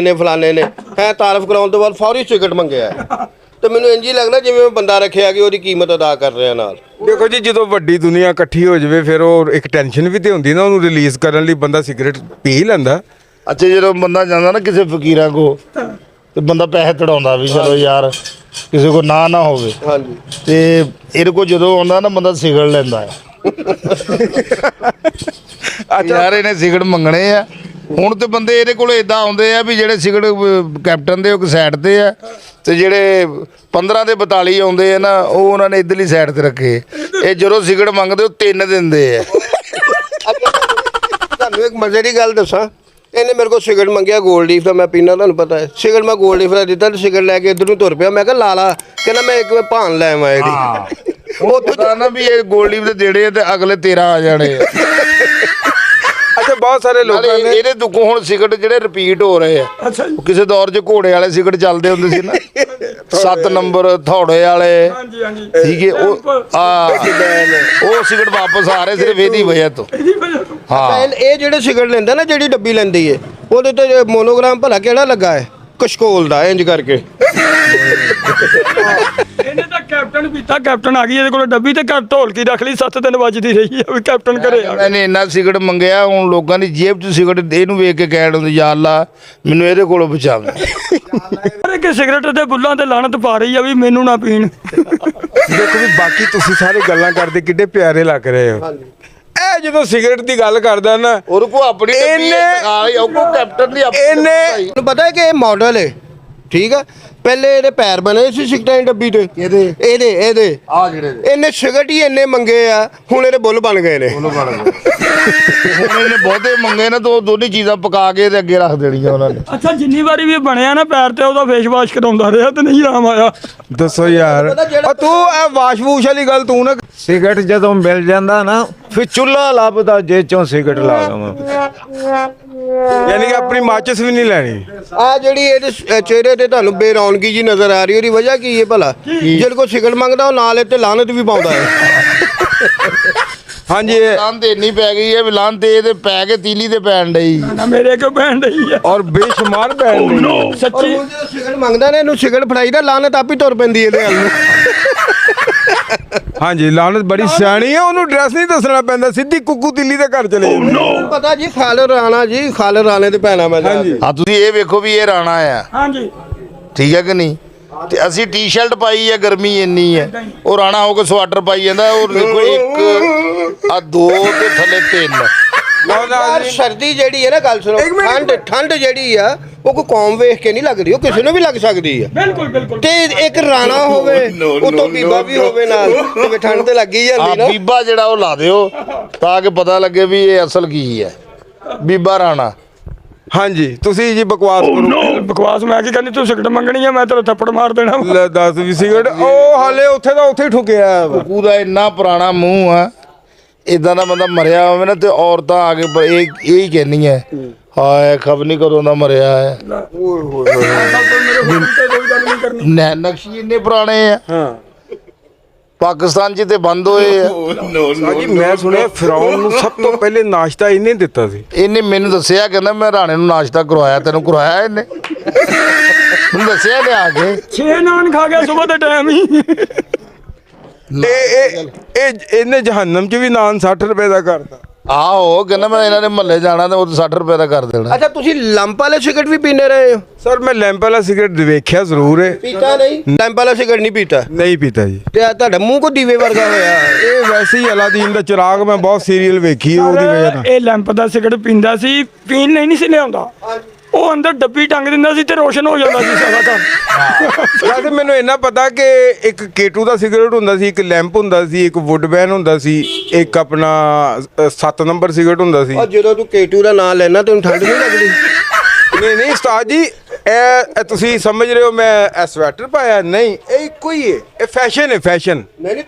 ਨੇ ਹੈ ਤਾਰਫ ਕਰਾਉਣ ਤੋਂ ਬਾਅਦ ਫੌਰੀ ਸਿਗਰਟ ਮੰਗਿਆ ਹੈ। ਤੇ ਮੈਨੂੰ ਇੰਜ ਹੀ ਲੱਗਦਾ ਜਿਵੇਂ ਮੈਂ ਬੰਦਾ ਰੱਖਿਆ ਕਿ ਉਹਦੀ ਕੀਮਤ ਅਦਾ ਕਰ ਰਿਹਾ ਨਾਲ। ਦੇਖੋ ਜੀ ਜਦੋਂ ਵੱਡੀ ਦੁਨੀਆ ਇਕੱਠੀ ਹੋ ਜਾਵੇ ਫਿਰ ਉਹ ਇੱਕ ਟੈਨਸ਼ਨ ਵੀ ਤੇ ਹੁੰਦੀ ਨਾ ਉਹਨੂੰ ਰਿਲੀਜ਼ ਕਰਨ ਲਈ ਬੰਦਾ ਸਿਗਰਟ ਪੀ ਲੈਂਦਾ। ਅੱਛਾ ਜਦੋਂ ਬੰਦਾ ਜਾਂਦਾ ਨਾ ਕਿਸੇ ਫਕੀਰਾਂ ਕੋ ਤੇ ਬੰਦਾ ਪੈਸੇ ਤੜਾਉਂਦਾ ਵੀ ਚਲੋ ਯਾਰ ਕਿਸੇ ਕੋ ਨਾ ਹੋਵੇ ਹਾਂਜੀ ਤੇ ਇਹਦੇ ਕੋ ਜਦੋਂ ਆਉਂਦਾ ਨਾ ਬੰਦਾ ਸਿਗਰਟ ਲੈਂਦਾ ਹੈ। ਯਾਰ ਇਹਨੇ ਸਿਗਰਟ ਮੰਗਣੇ ਆ ਹੁਣ ਤੇ ਬੰਦੇ ਇਹਦੇ ਕੋਲ ਇਦਾਂ ਆਉਂਦੇ ਆ ਵੀ ਜਿਹੜੇ ਸਿਗਰਟ ਕੈਪਟਨ ਦੇ ਇੱਕ ਸਾਈਡ ਤੇ ਆ ਤੇ ਜਿਹੜੇ 15 ਦੇ 42 ਆਉਂਦੇ ਆ ਨਾ ਉਹ ਉਹਨਾਂ ਨੇ ਇਧਰਲੀ ਸਾਈਡ ਤੇ ਰੱਖੇ। ਇਹ ਜਦੋਂ ਸਿਗਰਟ ਮੰਗਦੇ ਉਹ 3 ਦਿੰਦੇ ਆ। ਤੁਹਾਨੂੰ ਇੱਕ ਮਜ਼ੇ ਦੀ ਗੱਲ ਦੱਸਾਂ ਇਹਨੇ ਮੇਰੇ ਕੋਲ ਸਿਗਰਟ ਮੰਗਿਆ ਗੋਲਡ ਲੀਫ ਦਾ ਮੈਂ ਪੀਣਾ ਤੁਹਾਨੂੰ ਪਤਾ ਹੈ ਸਿਗਰਟ ਮੈਂ ਗੋਲਡ ਲੀਫ ਦਾ ਦਿੱਤਾ ਤੇ ਸਿਗਰਟ ਲੈ ਕੇ ਇੱਧਰ ਨੂੰ ਤੁਰ ਪਿਆ ਮੈਂ ਕਿਹਾ ਲਾ ਕਹਿੰਦਾ ਮੈਂ ਇੱਕ ਵਾਰ ਭਾਣ ਲੈ ਆਵਾਂ ਇਹਦੀ ਉਹ ਪਤਾ ਨਾ ਵੀ ਇਹ ਗੋਲਡ ਲੀਫ ਦੇ ਦੇੜੇ ਆ ਤੇ ਅਗਲੇ 13 ਆ ਜਾਣੇ ਆ। ਅੱਛਾ ਬਹੁਤ ਸਾਰੇ ਨਾਲੇ ਲੋਕਾਂ ਨੇ ਇਹਦੇ ਦੁੱਖੋਂ ਹੁਣ ਸਿਗਰਟ ਜਿਹੜੇ ਰਿਪੀਟ ਹੋ ਰਹੇ ਆ। ਅੱਛਾ ਜੀ ਕਿਸੇ ਦੌਰ 'ਚ ਘੋੜੇ ਵਾਲੇ ਸਿਗਰਟ ਚੱਲਦੇ ਹੁੰਦੇ ਸੀ ਨਾ 7 ਨੰਬਰ ਥੌੜੇ ਵਾਲੇ ਹਾਂਜੀ ਹਾਂਜੀ ਠੀਕ ਹੈ ਉਹ ਸਿਗਰਟ ਵਾਪਸ ਆ ਰਹੇ ਸਿਰਫ ਇਹਦੀ ਵਜ੍ਹਾ ਤੋਂ। ਇਹਦੀ ਵਜ੍ਹਾ ਤੋਂ ਹਾਂ ਇਹ ਜਿਹੜੇ ਸਿਗਰਟ ਲੈਂਦਾ ਨਾ ਜਿਹੜੀ ਡੱਬੀ ਲੈਂਦੀ ਏ ਉਹਦੇ ਤੇ ਮੋਨੋਗ੍ਰਾਮ ਭਲਾ ਕਿਹੜਾ ਲੱਗਾ ਹੈ ਕਸ਼ਕੋਲ ਦਾ ਇੰਜ ਕਰਕੇ। ਇਹਨੇ ਤਾਂ ਕੈਪਟਨ ਪੀਤਾ ਕੈਪਟਨ ਆ ਗਈ ਇਹਦੇ ਕੋਲ ਡੱਬੀ ਤੇ ਘਰ ਢੋਲਕੀ ਰੱਖ ਲਈ 7 ਦਿਨ ਵੱਜਦੀ ਰਹੀ ਆ ਵੀ ਕੈਪਟਨ ਘਰੇ ਆ ਗਿਆ। ਇਹਨੇ ਇੰਨਾ ਸਿਗਰਟ ਮੰਗਿਆ ਹੁਣ ਲੋਕਾਂ ਦੀ ਜੇਬ 'ਚ ਸਿਗਰਟ ਇਹਨੂੰ ਵੇਖ ਕੇ ਕਹਿਣ ਹੁੰਦੇ ਯਾ ਅੱਲਾ ਮੈਨੂੰ ਇਹਦੇ ਕੋਲੋਂ ਬਚਾਵੇ। ਅਰੇ ਕਿ ਸਿਗਰਟ ਦੇ ਬੁੱਲਾਂ ਤੇ ਲਾਹਨਤ ਪਾ ਰਹੀ ਆ ਵੀ ਮੈਨੂੰ ਨਾ ਪੀਣ। ਦੇਖੋ ਵੀ ਬਾਕੀ ਤੁਸੀਂ ਸਾਰੇ ਗੱਲਾਂ ਕਰਦੇ ਕਿੱਡੇ ਪਿਆਰੇ ਲੱਗ ਰਹੇ ਹੋ। ਇਹ ਜਦੋਂ ਸਿਗਰਟ ਦੀ ਗੱਲ ਕਰਦਾ ਨਾ ਉਹਦੇ ਕੋ ਆਪਣੀ ਡੱਬੀ ਇਹਨੇ- ਉਹ ਕੋ ਕੈਪਟਨ ਦੀ ਆਪਣੀ ਇਹਨੇ- ਤੁਹਾਨੂੰ ਪਤਾ ਹੈ ਕਿ ਇਹ ਮਾਡਲ ਹੈ ਠੀਕ ਆ ਪਹਿਲੇ ਇਹਦੇ ਪੈਰ ਬਣੇ ਸੀ ਸਿਗਰਟਾਂ ਦੀ ਡੱਬੀ ਤੇ ਇਹਦੇ ਆ ਜਿਹੜੇ ਇਹਨੇ ਸਿਗਰਟ ਹੀ ਇੰਨੇ ਮੰਗੇ ਆ ਹੁਣ ਇਹਦੇ ਬੁੱਲ ਬਣ ਗਏ ਨੇ। ਹੁਣ ਇਹਨੇ ਬਹੁਤੇ ਮੰਗੇ ਨਾ ਤਾਂ ਉਹ ਦੋਨੇ ਚੀਜ਼ਾਂ ਪਕਾ ਕੇ ਤੇ ਅੱਗੇ ਰੱਖ ਦੇਣੀਆਂ ਉਹਨਾਂ ਨੇ। ਅੱਛਾ ਜਿੰਨੀ ਵਾਰੀ ਵੀ ਬਣਿਆ ਨਾ ਪੈਰ ਤੇ ਉਹਦਾ ਫੇਸ ਵਾਸ਼ ਕਰਾਉਂਦਾ ਰਿਹਾ ਤੇ ਨਹੀਂ ਆਰਾਮ ਆਇਆ। ਦੱਸੋ ਯਾਰ ਆ ਤੂੰ ਇਹ ਵਾਸ਼ਵੂਸ਼ ਵਾਲੀ ਗੱਲ ਤੂੰ ਨਾ ਸਿਗਰਟ ਜਦੋਂ ਮਿਲ ਜਾਂਦਾ ਨਾ ਫਿਰ ਚੁੱਲ੍ਹਾ ਲੱਭਦਾ ਜੇ ਚੋਂ ਸਿਗਰਟ ਲਾ ਲਵਾਂ। ਯਾਨੀ ਕਿ ਆਪਣੀ ਮਾਚਿਸ ਵੀ ਨਹੀਂ ਲੈਣੀ। ਆ ਜਿਹੜੀ ਇਹਦੇ ਚਿਹਰੇ ਤੇ ਤੁਹਾਨੂੰ ਬੇਰੌਣਗੀ ਜੀ ਨਜ਼ਰ ਆ ਰਹੀ ਉਹਦੀ ਵਜ੍ਹਾ ਕੀ ਹੈ ਭਲਾ ਜਿਹੜੇ ਕੋ ਸਿਗਰਟ ਮੰਗਦਾ ਉਹ ਨਾਲ ਇੱਥੇ ਲਾਹਨਤ ਵੀ ਪਾਉਂਦਾ ਹੈ। ਹਾਂਜੀ ਲਾਨ ਤੇ ਇੰਨੀ ਪੈ ਗਈ ਹੈ ਵੀ ਲਾਨ ਤੇ ਇਹਦੇ ਪੈ ਕੇ ਤੀਲੀ ਤੇ ਪੈਣ ਡਈ। ਨਾ ਮੇਰੇ ਕੋ ਬਹਿਣ ਰਹੀ ਆ ਔਰ ਬੇਸ਼ੁਮਾਰ ਬੈਨ ਔਰ ਸੱਚੀ ਹੁਣ ਜਦੋਂ ਸਿਗਰਟ ਮੰਗਦਾ ਨਾ ਇਹਨੂੰ ਸਿਗਰਟ ਫੜਾਈਦਾ ਲਾਹਨਤ ਆਪ ਹੀ ਤੁਰ ਪੈਂਦੀ ਇਹਦੇ ਵੱਲ ਨੂੰ। ਹਾਂਜੀ ਲਾਨਤ ਬੜੀ ਸਿਆਣੀ ਹੈ ਉਹਨੂੰ ਐਡਰੈਸ ਨਹੀਂ ਦੱਸਣਾ ਪੈਂਦਾ ਸਿੱਧੀ ਕੁੱਕੂ ਦਿੱਲੀ ਦੇ ਘਰ ਚਲੇ ਜਾਂਦੀ। ਤੁਹਾਨੂੰ ਪਤਾ ਜੀ ਖਾਲਰ ਰਾਣਾ ਜੀ ਖਾਲਰ ਰਾਣੇ ਤੇ ਪੈਣਾ ਮੈਂ ਜਾ ਕੇ। ਹਾਂ ਤੁਸੀਂ ਇਹ ਵੇਖੋ ਵੀ ਇਹ ਰਾਣਾ ਆ ਹਾਂਜੀ ਠੀਕ ਹੈ ਕਿ ਨਹੀਂ ਤੇ ਅਸੀਂ ਟੀ-ਸ਼ਰਟ ਪਾਈ ਹੈ ਗਰਮੀ ਇੰਨੀ ਹੈ ਉਹ ਰਾਣਾ ਹੋ ਕੇ ਸਵਾਟਰ ਪਾਈ ਜਾਂਦਾ ਉਹ ਦੇਖੋ 1 ਆ 2 ਤੇ ਥੱਲੇ 3 ਯਾਰ ਸਰਦੀ ਜਿਹੜੀ ਹੈ ਨਾ ਗੱਲ ਸੁਣੋ ਠੰਡ ਜਿਹੜੀ ਆ ਉਹ ਕੋਈ ਕੌਮ ਵੇਖ ਕੇ ਨਹੀਂ ਲੱਗਦੀ ਉਹ ਕਿਸੇ ਨੂੰ ਵੀ ਲੱਗ ਸਕਦੀ ਆ ਬਿਲਕੁਲ ਬਿਲਕੁਲ ਤੇ ਇੱਕ ਰਾਣਾ ਹੋਵੇ ਉਤੋਂ ਬੀਬਾ ਵੀ ਹੋਵੇ ਨਾਲ ਤੇ ਠੰਡ ਤੇ ਲੱਗੀ ਆ ਜਾਂਦੀ ਨਾ। ਬੀਬਾ ਜਿਹੜਾ ਉਹ ਲਾ ਦਿਓ ਤਾਂ ਕਿ ਪਤਾ ਲੱਗੇ ਵੀ ਇਹ ਅਸਲ ਕੀ ਹੈ ਬੀਬਾ ਰਾਣਾ। ਹਾਂਜੀ ਤੁਸੀਂ ਜੀ ਬਕਵਾਸ ਕਰੋ। ਬਕਵਾਸ ਮੈਂ ਕੀ ਕਰਨੀ ਤੂੰ ਸਿਗਰਟ ਮੰਗਣੀ ਆ ਮੈਂ ਤੇਰਾ ਥੱਪੜ ਮਾਰ ਦੇਣਾ ਵਾ। ਲੈ ਦੱਸ ਵੀ ਸਿਗਰਟ ਉਹ ਹਾਲੇ ਉੱਥੇ ਦਾ ਉੱਥੇ ਹੀ ਠੁਕਿਆ ਵਾ। ਕੁੱਕੂ ਦਾ ਇੰਨਾ ਪੁਰਾਣਾ ਮੂੰਹ ਆ ਇਦਾਂ ਦਾ ਬੰਦਾ ਮਰਿਆ ਹੋਵੇ ਨਾ ਤੇ ਔਰਤਾਂ ਆ ਕੇ ਇਹ ਹੀ ਕਹਿੰਦੀਆਂ ਹਾਏ ਖਬਰ ਨਹੀਂ ਕਦੋਂ ਦਾ ਮਰਿਆ ਹੈ। ਮੇਰੇ ਫੋਨ ਤੇ ਕੋਈ ਗੱਲ ਨਹੀਂ ਕਰਨੀ। ਨਕਸ਼ੇ ਇੰਨੇ ਪੁਰਾਣੇ ਆ ਪਾਕਿਸਤਾਨ 'ਚ ਤੇ ਬੰਦ ਹੋਏ ਆ। ਸਾਜੀ ਮੈਂ ਸੁਣਿਆ ਫਿਰੌਨ ਨੂੰ ਸਭ ਤੋਂ ਪਹਿਲੇ ਨਾਸ਼ਤਾ ਇਹਨੇ ਦਿੱਤਾ ਸੀ। ਇਹਨੇ ਮੈਨੂੰ ਦੱਸਿਆ ਕਹਿੰਦਾ ਮੈਂ ਰਾਣੇ ਨੂੰ ਨਾਸ਼ਤਾ ਕਰਵਾਇਆ ਤੈਨੂੰ ਕਰਵਾਇਆ ਇਹਨੇ ਮੈਨੂੰ ਦੱਸਿਆ ਨੇ ਆ ਕੇ 6 ਨਾਨ ਖਾ ਗਿਆ ਸਵੇਰ ਦੇ ਟਾਈਮ ਹੀ। ਇਹ ਇਹਨੇ ਜਹੰਨਮ 'ਚ ਵੀ ਨਾਨ 60 ਰੁਪਏ ਦਾ ਕਰਤਾ। ਆਹੋ ਕਹਿੰਦਾ ਮੈਂ ਇਹਨਾਂ ਦੇ ਮਹੱਲੇ ਜਾਣਾ ਤੇ ਉਹ 60 ਰੁਪਏ ਦਾ ਕਰ ਦੇਣਾ। ਅੱਛਾ ਤੁਸੀਂ ਲੰਪ ਵਾਲੇ ਸਿਗਰਟ ਵੀ ਪੀਂਦੇ ਰਹੇ ਹੋ? ਸਰ ਮੈਂ ਲੈਂਪ ਵਾਲਾ ਸਿਗਰਟ ਵੇਖਿਆ ਜ਼ਰੂਰ ਹੈ। ਪੀਤਾ ਨਹੀਂ ਲੰਪ ਵਾਲਾ ਸਿਗਰਟ ਨਹੀਂ ਪੀਤਾ ਨਹੀਂ ਪੀਤਾ ਜੀ। ਤੇ ਤੁਹਾਡਾ ਮੂੰਹ ਕੋ ਦੀਵੇ ਵਰਗਾ ਹੋਇਆ। ਇਹ ਵੈਸੇ ਹੀ ਅਲਾਦੀਨ ਦਾ ਚਿਰਾਗ ਮੈਂ ਬਹੁਤ ਸੀਰੀਅਲ ਵੇਖੀ ਉਹਦੀ ਵਜ੍ਹਾ ਨਾਲ। ਇਹ ਲੈਂਪ ਦਾ ਸਿਗਰਟ ਪੀਂਦਾ ਸੀ ਪੀਣ ਲਈ ਨਹੀਂ ਸੀ ਲਿਆਉਂਦਾ ਉਹ ਅੰਦਰ ਡੱਬੀ ਟੰਗ ਦਿੰਦਾ ਸੀ ਤੇ ਰੋਸ਼ਨ ਹੋ ਜਾਂਦਾ ਸੀ ਸਾਰਾ ਕੰਮ। ਵੈਸੇ ਮੈਨੂੰ ਇੰਨਾ ਪਤਾ ਕਿ ਇੱਕ K2 ਦਾ ਸਿਗਰਟ ਹੁੰਦਾ ਸੀ, ਇੱਕ ਲੈਂਪ ਹੁੰਦਾ ਸੀ, ਇੱਕ ਵੁੱਡਬੈਨ ਹੁੰਦਾ ਸੀ, ਇੱਕ ਆਪਣਾ 7 ਨੰਬਰ ਸਿਗਰਟ ਹੁੰਦਾ ਸੀ। ਔਰ ਜਦੋਂ ਤੂੰ K2 ਦਾ ਨਾਂ ਲੈਣਾ ਤੈਨੂੰ ਠੰਡ ਨਹੀਂ ਲੱਗਦੀ? ਨਹੀਂ ਨਹੀਂ ਉਸਤਾਦ ਜੀ, ਇਹ ਤੁਸੀਂ ਸਮਝ ਰਹੇ ਹੋ ਮੈਂ ਇਹ ਸਵੈਟਰ ਪਾਇਆ ਨਹੀਂ, ਇਹ ਇੱਕੋ ਹੀ ਹੈ, ਇਹ ਫੈਸ਼ਨ ਹੈ, ਫੈਸ਼ਨ। ਨਹੀਂ ਨਹੀਂ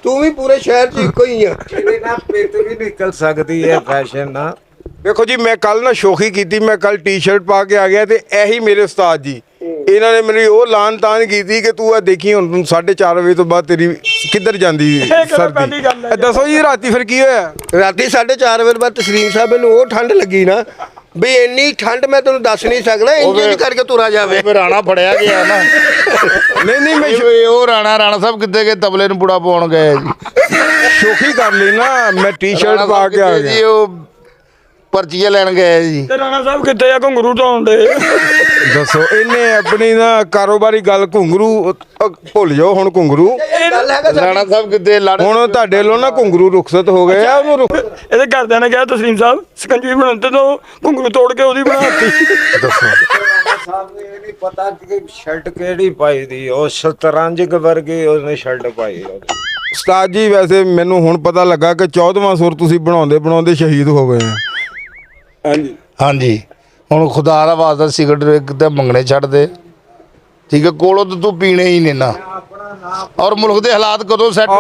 ਤੂੰ ਵੀ ਪੂਰੇ ਸ਼ਹਿਰ 'ਚ ਇੱਕੋ ਹੀ ਆ। ਇਹਦੇ ਨਾਲ ਪਿੱਤ ਵੀ ਨਿਕਲ ਸਕਦੀ ਹੈ ਫੈਸ਼ਨ ਨਾਲ। ਵੇਖੋ ਜੀ, ਮੈਂ ਕੱਲ ਨਾ ਸ਼ੋਖੀ ਕੀਤੀ, ਮੈਂ ਕੱਲ ਟੀ-ਸ਼ਰਟ ਪਾ ਕੇ ਆ ਗਿਆ ਤੇ ਇਹੀ ਮੇਰੇ ਉਸਤਾਦ ਜੀ ਇਹਨਾਂ ਨੇ ਮੇਰੀ ਉਹ ਲਾਨ ਤਾਨ ਕੀਤੀ ਕਿ ਤੂੰ ਆ ਦੇਖੀ ਹੁਣ 4:30 ਵਜੇ ਤੋਂ ਬਾਅਦ ਤੇਰੀ ਕਿੱਧਰ ਜਾਂਦੀ ਕਿਹੜਾ ਪਹਿਲੀ ਗੱਲ ਸਰਦੀ। ਹੈ। ਦੱਸੋ ਜੀ ਰਾਤੀ ਫਿਰ ਕੀ ਹੋਇਆ? ਰਾਤੀ 4:30 ਵਜੇ ਬਾਅਦ ਤਸਲੀਮ ਸਾਹਿਬ ਨੂੰ ਉਹ ਠੰਡ ਲੱਗੀ ਨਾ ਵੀ ਇੰਨੀ ਠੰਡ ਮੈਂ ਤੈਨੂੰ ਦੱਸ ਨਹੀਂ ਸਕਦਾ, ਇੰਜ ਕਰਕੇ ਤੁਰਾ ਜਾਵੇ। ਫਿਰ ਰਾਣਾ ਫੜਿਆ ਗਿਆ ਨਾ। ਨਹੀਂ ਨਹੀਂ ਮੈਂ ਉਹ ਰਾਣਾ ਸਾਹਿਬ ਕਿੱਥੇ ਗਏ? ਤਬਲੇ ਨੂੰ ਪੂੜਾ ਪਾਉਣ ਗਏ ਜੀ। ਸ਼ੋਖੀ ਕਰ ਲਈ ਨਾ, ਮੈਂ ਟੀ-ਸ਼ਰਟ ਰਾਣਾ ਪਾ ਸਾਹਿਬ ਕੇ ਆ ਕਿੱਥੇ ਜੀ? ਗਿਆ। ਉਹ ਪਰਚੀਆਂ ਲੈਣ ਗਏ ਜੀ। ਤੇ ਰਾਣਾ ਸਾਹਿਬ ਕਿੱਥੇ ਆ? ਘੁੰਗਰੂ ਢਾਉਣ ਦੇ। ਦੱਸੋ ਇਹਨੇ ਆਪਣੀ ਨਾ ਕਾਰੋਬਾਰੀ ਗੱਲ ਘੁੰਗਰੂ ਭੁੱਲ ਜਾਓ ਹੁਣ ਘੁੰਗਰੂ। ਇਹ ਗੱਲ ਹੈਗਾ ਰਾਣਾ ਸਾਹਿਬ ਕਿੱਥੇ ਲੜ ਹੁਣ ਤੁਹਾਡੇ ਲੋ ਨਾ ਘੁੰਗਰੂ ਰੁਖਸਤ ਹੋ ਗਏ ਆ, ਉਹਨੂੰ ਇਹਦੇ ਘਰਦਿਆਂ ਨੇ ਕਿਹਾ ਤਸਲੀਮ ਸਾਹਿਬ ਸਕੰਜਵੀ ਬਣਾਉਂਦੇ ਤੋਂ ਘੁੰਗਰੂ ਤੋੜ ਕੇ ਉਹਦੀ ਬਣਾਤੀ। ਦੱਸੋ ਸਾਹਿਬ ਨੂੰ ਇਹ ਨਹੀਂ ਪਤਾ ਕਿ ਸ਼ਰਟ ਕਿਹੜੀ ਪਾਈ ਦੀ, ਉਹ ਸ਼ਤਰੰਜ ਵਰਗੀ ਉਹਨੇ ਸ਼ਰਟ ਪਾਈ ਉਹਦੀ। ਉਸਤਾਦ ਜੀ ਵੈਸੇ ਮੈਨੂੰ ਹੁਣ ਪਤਾ ਲੱਗਾ ਕਿ 14ਵਾਂ ਸੁਰ ਤੁਸੀਂ ਬਣਾਉਂਦੇ ਬਣਾਉਂਦੇ ਸ਼ਹੀਦ ਹੋ ਗਏ ਆ। ਹਾਂਜੀ ਹਾਂਜੀ, ਹੁਣ ਖੁਦਾ ਦਾ ਵਾਸਤਾ ਸਿਗਰਟ ਇੱਕ ਤੇ ਮੰਗਣੇ ਛੱਡ ਦੇ, ਠੀਕ ਹੈ? ਕੋਲੋਂ ਤਾਂ ਤੂੰ ਪੀਣੇ ਹੀ ਨਹੀਂ ਨਾ। ਔਰ ਮੁਲਕ ਦੇ ਹਾਲਾਤ ਕਦੋਂ ਸੈੱਟ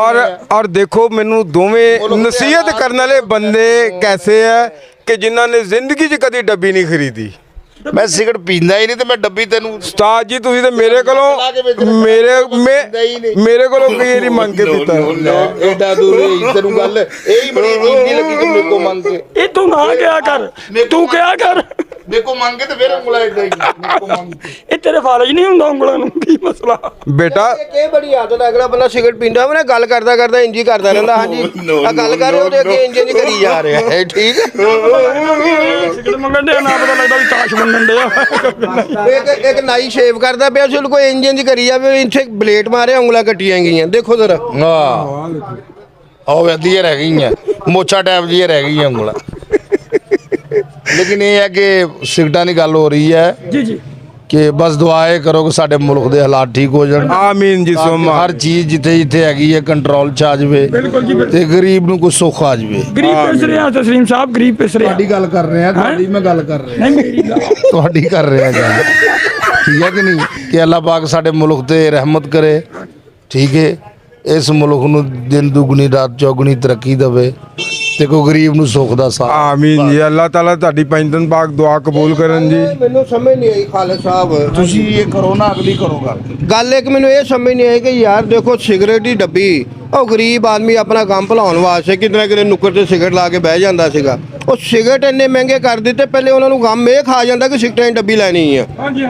ਔਰ ਦੇਖੋ ਮੈਨੂੰ ਦੋਵੇਂ ਨਸੀਹਤ ਕਰਨ ਵਾਲੇ ਬੰਦੇ ਕੈਸੇ ਹੈ ਕਿ ਜਿਨ੍ਹਾਂ ਨੇ ਜ਼ਿੰਦਗੀ 'ਚ ਕਦੀ ਡੱਬੀ ਨਹੀਂ ਖਰੀਦੀ। ਮੈਂ ਸਿਗਰਟ ਪੀਂਦਾ ਹੀ ਨਹੀਂ ਤੇ ਮੈਂ ਡੱਬੀ ਤੈਨੂੰ ਉਸਤਾਦ ਜੀ ਤੁਸੀਂ ਤੇ ਮੇਰੇ ਕੋਲੋਂ ਮੇਰੇ ਕੋਲੋਂ ਕਈ ਵਾਰੀ ਮੰਗ ਕੇ ਪੀਤਾ। ਐਡਾ ਦੂਰ ਤੈਨੂੰ ਗੱਲ ਇਹੀ ਬੜੀ ਨਹੀਂ ਲੱਗੀ ਕਿ ਮੇਰੇ ਕੋ ਮੰਗ ਕੇ ਇਹ ਤੂੰ ਨਾ ਕਿਹਾ ਕਰ, ਤੂੰ ਕਿਹਾ ਕਰ। ਮੇਰੇ ਕੋ ਮੰਗ ਕੇ ਤੇ ਫਿਰ ਉਂਗਲਾ ਐਡਾ ਹੀ ਮੇਰੇ ਕੋ ਮੰਗ ਕੇ। ਇਹ ਤੇਰੇ ਫਾਲਜ ਨਹੀਂ ਹੁੰਦਾ ਉਂਗਲਾਂ ਨੂੰ, ਕੀ ਮਸਲਾ? ਬੇਟਾ ਇਹ ਬੜੀ ਆਦਤ ਹੈ, ਅਗਲਾ ਬੰਦਾ ਸਿਗਰਟ ਪੀਂਦਾ ਵਾ ਨਾ, ਗੱਲ ਕਰਦਾ ਇੰਜ ਕਰਦਾ ਰਹਿੰਦਾ। ਹਾਂਜੀ ਆ ਗੱਲ ਕਰ ਰਹੇ ਉਹਦੇ ਅੱਗੇ ਇੰਜ ਕਰੀ ਜਾ ਰਿਹਾ ਹੈ। ਠੀਕ ਹੈ, ਸਿਗਰਟ ਮੰਗਣ ਦੇ ਨਾ ਪਤਾ ਲੱਗਦਾ ਵੀ ਤਾਸ਼ ਮੰਨਣ ਦੇ ਆ। ਇੱਕ ਨਾਈ ਸ਼ੇਵ ਕਰਦਾ ਪਿਆ ਸੀ, ਉਹਨੂੰ ਕੋਈ ਇੰਜ ਕਰੀ ਜਾਵੇ, ਇੱਥੇ ਬਲੇਡ ਮਾਰਿਆ, ਉਂਗਲਾਂ ਕੱਟੀਆਂ ਗਈਆਂ। ਦੇਖੋ ਜ਼ਰਾ ਹਾਂ ਉਹ ਵਧੀਆ ਰਹਿ ਗਈਆਂ, ਮੋਛਾ ਟੈਪ ਜੀ ਰਹਿ ਗਈਆਂ ਉਂਗਲਾਂ। ਲੇਕਿਨ ਇਹ ਹੈ ਕਿ ਸਿਗਰਟਾਂ ਦੀ ਗੱਲ ਹੋ ਰਹੀ ਹੈ ਜੀ ਜੀ, ਕਿ ਬਸ ਦੁਆਏ ਕਰੋ ਕਿ ਸਾਡੇ ਮੁਲਕ ਦੇ ਹਾਲਾਤ ਠੀਕ ਹੋ ਜਾਣ। ਆਮੀਨ ਜੀ ਸੋਮਾ। ਹਰ ਚੀਜ਼ ਜਿੱਥੇ ਜਿੱਥੇ ਹੈਗੀ ਹੈ ਕੰਟਰੋਲ 'ਚ ਆ ਜਾਵੇ ਬਿਲਕੁਲ ਜੀ, ਤੇ ਗਰੀਬ ਨੂੰ ਕੋਈ ਸੁੱਖ ਆ ਜਾਵੇ। ਗਰੀਬ ਪਿਸ ਰਿਹਾ ਤਸਲੀਮ ਸਾਹਿਬ, ਗਰੀਬ ਪਿਸ ਰਿਹਾ। ਗੱਲ ਕਰ ਰਹੇ ਆ, ਤੁਹਾਡੀ ਮੈਂ ਗੱਲ ਕਰ ਰਿਹਾ, ਨਹੀਂ ਮੇਰੀ ਗੱਲ। ਤੁਹਾਡੀ ਕਰ ਰਿਹਾ ਗੱਲ, ਠੀਕ ਹੈ ਕਿ ਨਹੀਂ? ਕਿ ਅੱਲਾਹ ਪਾਕ ਸਾਡੇ ਮੁਲਕ ਤੇ ਰਹਿਮਤ ਕਰੇ, ਠੀਕ ਹੈ? ਇਸ ਮੁਲਕ ਨੂੰ ਦਿਨ ਦੁਗਣੀ ਰਾਤ ਚੌਗਣੀ ਤਰੱਕੀ ਦੇਵੇ ਤੇ ਕੋਈ ਗਰੀਬ ਨੂੰ ਸੁੱਖ ਦਾ ਸਾਥ। ਆਮੀਨ ਜੀ, ਅੱਲਾਹ ਤਾਲਾ ਤੁਹਾਡੀ ਪੰਜਨ ਪਾਕ ਦੁਆ ਕਬੂਲ ਕਰਨ ਜੀ। ਮੈਨੂੰ ਸਮਝ ਨਹੀਂ ਆਈ ਖਾਲਿਦ ਸਾਹਿਬ, ਤੁਸੀਂ ਇਹ ਕਰੋ ਨਾ, ਅਗਲੀ ਕਰੋ ਗੱਲ ਇੱਕ ਮੈਨੂੰ ਇਹ ਸਮਝ ਨਹੀਂ ਆਈ ਕਿ ਯਾਰ ਦੇਖੋ ਸਿਗਰਟ ਦੀ ਡੱਬੀ, ਉਹ ਗਰੀਬ ਆਦਮੀ ਆਪਣਾ ਕੰਮ ਭੁਲਾਉਣ ਵਾਸਤੇ ਕਿਤੇ ਨਾ ਕਿਤੇ ਨੁੱਕਰ ਤੇ ਸਿਗਰਟ ਲਾ ਕੇ ਬਹਿ ਜਾਂਦਾ ਸੀਗਾ। ਉਹ ਸਿਗਰਟ ਇੰਨੇ ਮਹਿੰਗੇ ਕਰ ਦਿੱਤੇ, ਪਹਿਲੇ ਉਹਨਾਂ ਨੂੰ ਗਮ ਇਹ ਖਾ ਜਾਂਦਾ ਕਿ ਸਿਗਰਟਾਂ ਦੀ ਡੱਬੀ ਲੈਣੀ ਆ। ਹਾਂਜੀ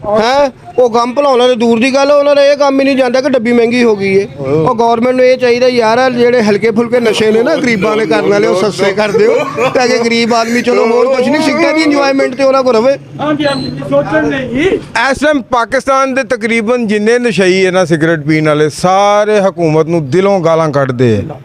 ਹੈ ਉਹ ਕੰਮ ਭੁਲਾਉਣਾ ਤੇ ਦੂਰ ਦੀ ਗੱਲ, ਉਹਨਾਂ ਦਾ ਇਹ ਕੰਮ ਹੀ ਨਹੀਂ ਜਾਂਦਾ ਕਿ ਡੱਬੀ ਮਹਿੰਗੀ ਹੋ ਗਈ ਏ। ਉਹ ਗਵਰਨਮੈਂਟ ਨੂੰ ਇਹ ਚਾਹੀਦਾ ਯਾਰ, ਜਿਹੜੇ ਹਲਕੇ ਫੁਲਕੇ ਨਸ਼ੇ ਨੇ ਨਾ ਗਰੀਬਾਂ ਨੇ ਕਰਨ ਵਾਲੇ, ਉਹ ਸਸਤੇ ਕਰ ਦਿਓ ਤਾਂ ਕਿ ਗਰੀਬ ਆਦਮੀ ਚਲੋ ਹੋਰ ਕੁਝ ਨਹੀਂ, ਸਿਗਰਟਾਂ ਦੀ ਇੰਜੋਇਮੈਂਟ ਤੇ ਉਹਨਾਂ ਕੋਲ ਰਵੇ। ਹਾਂਜੀ, ਸੋਚਣ ਨਹੀਂ। ਇਸ ਟਾਈਮ ਪਾਕਿਸਤਾਨ ਦੇ ਤਕਰੀਬਨ ਜਿੰਨੇ ਨਸ਼ਈ ਹੈ ਨਾ ਸਿਗਰਟ ਪੀਣ ਵਾਲੇ, ਸਾਰੇ ਹਕੂਮਤ ਨੂੰ ਦਿਲੋਂ ਗਾਲਾਂ ਕੱਢਦੇ ਆ।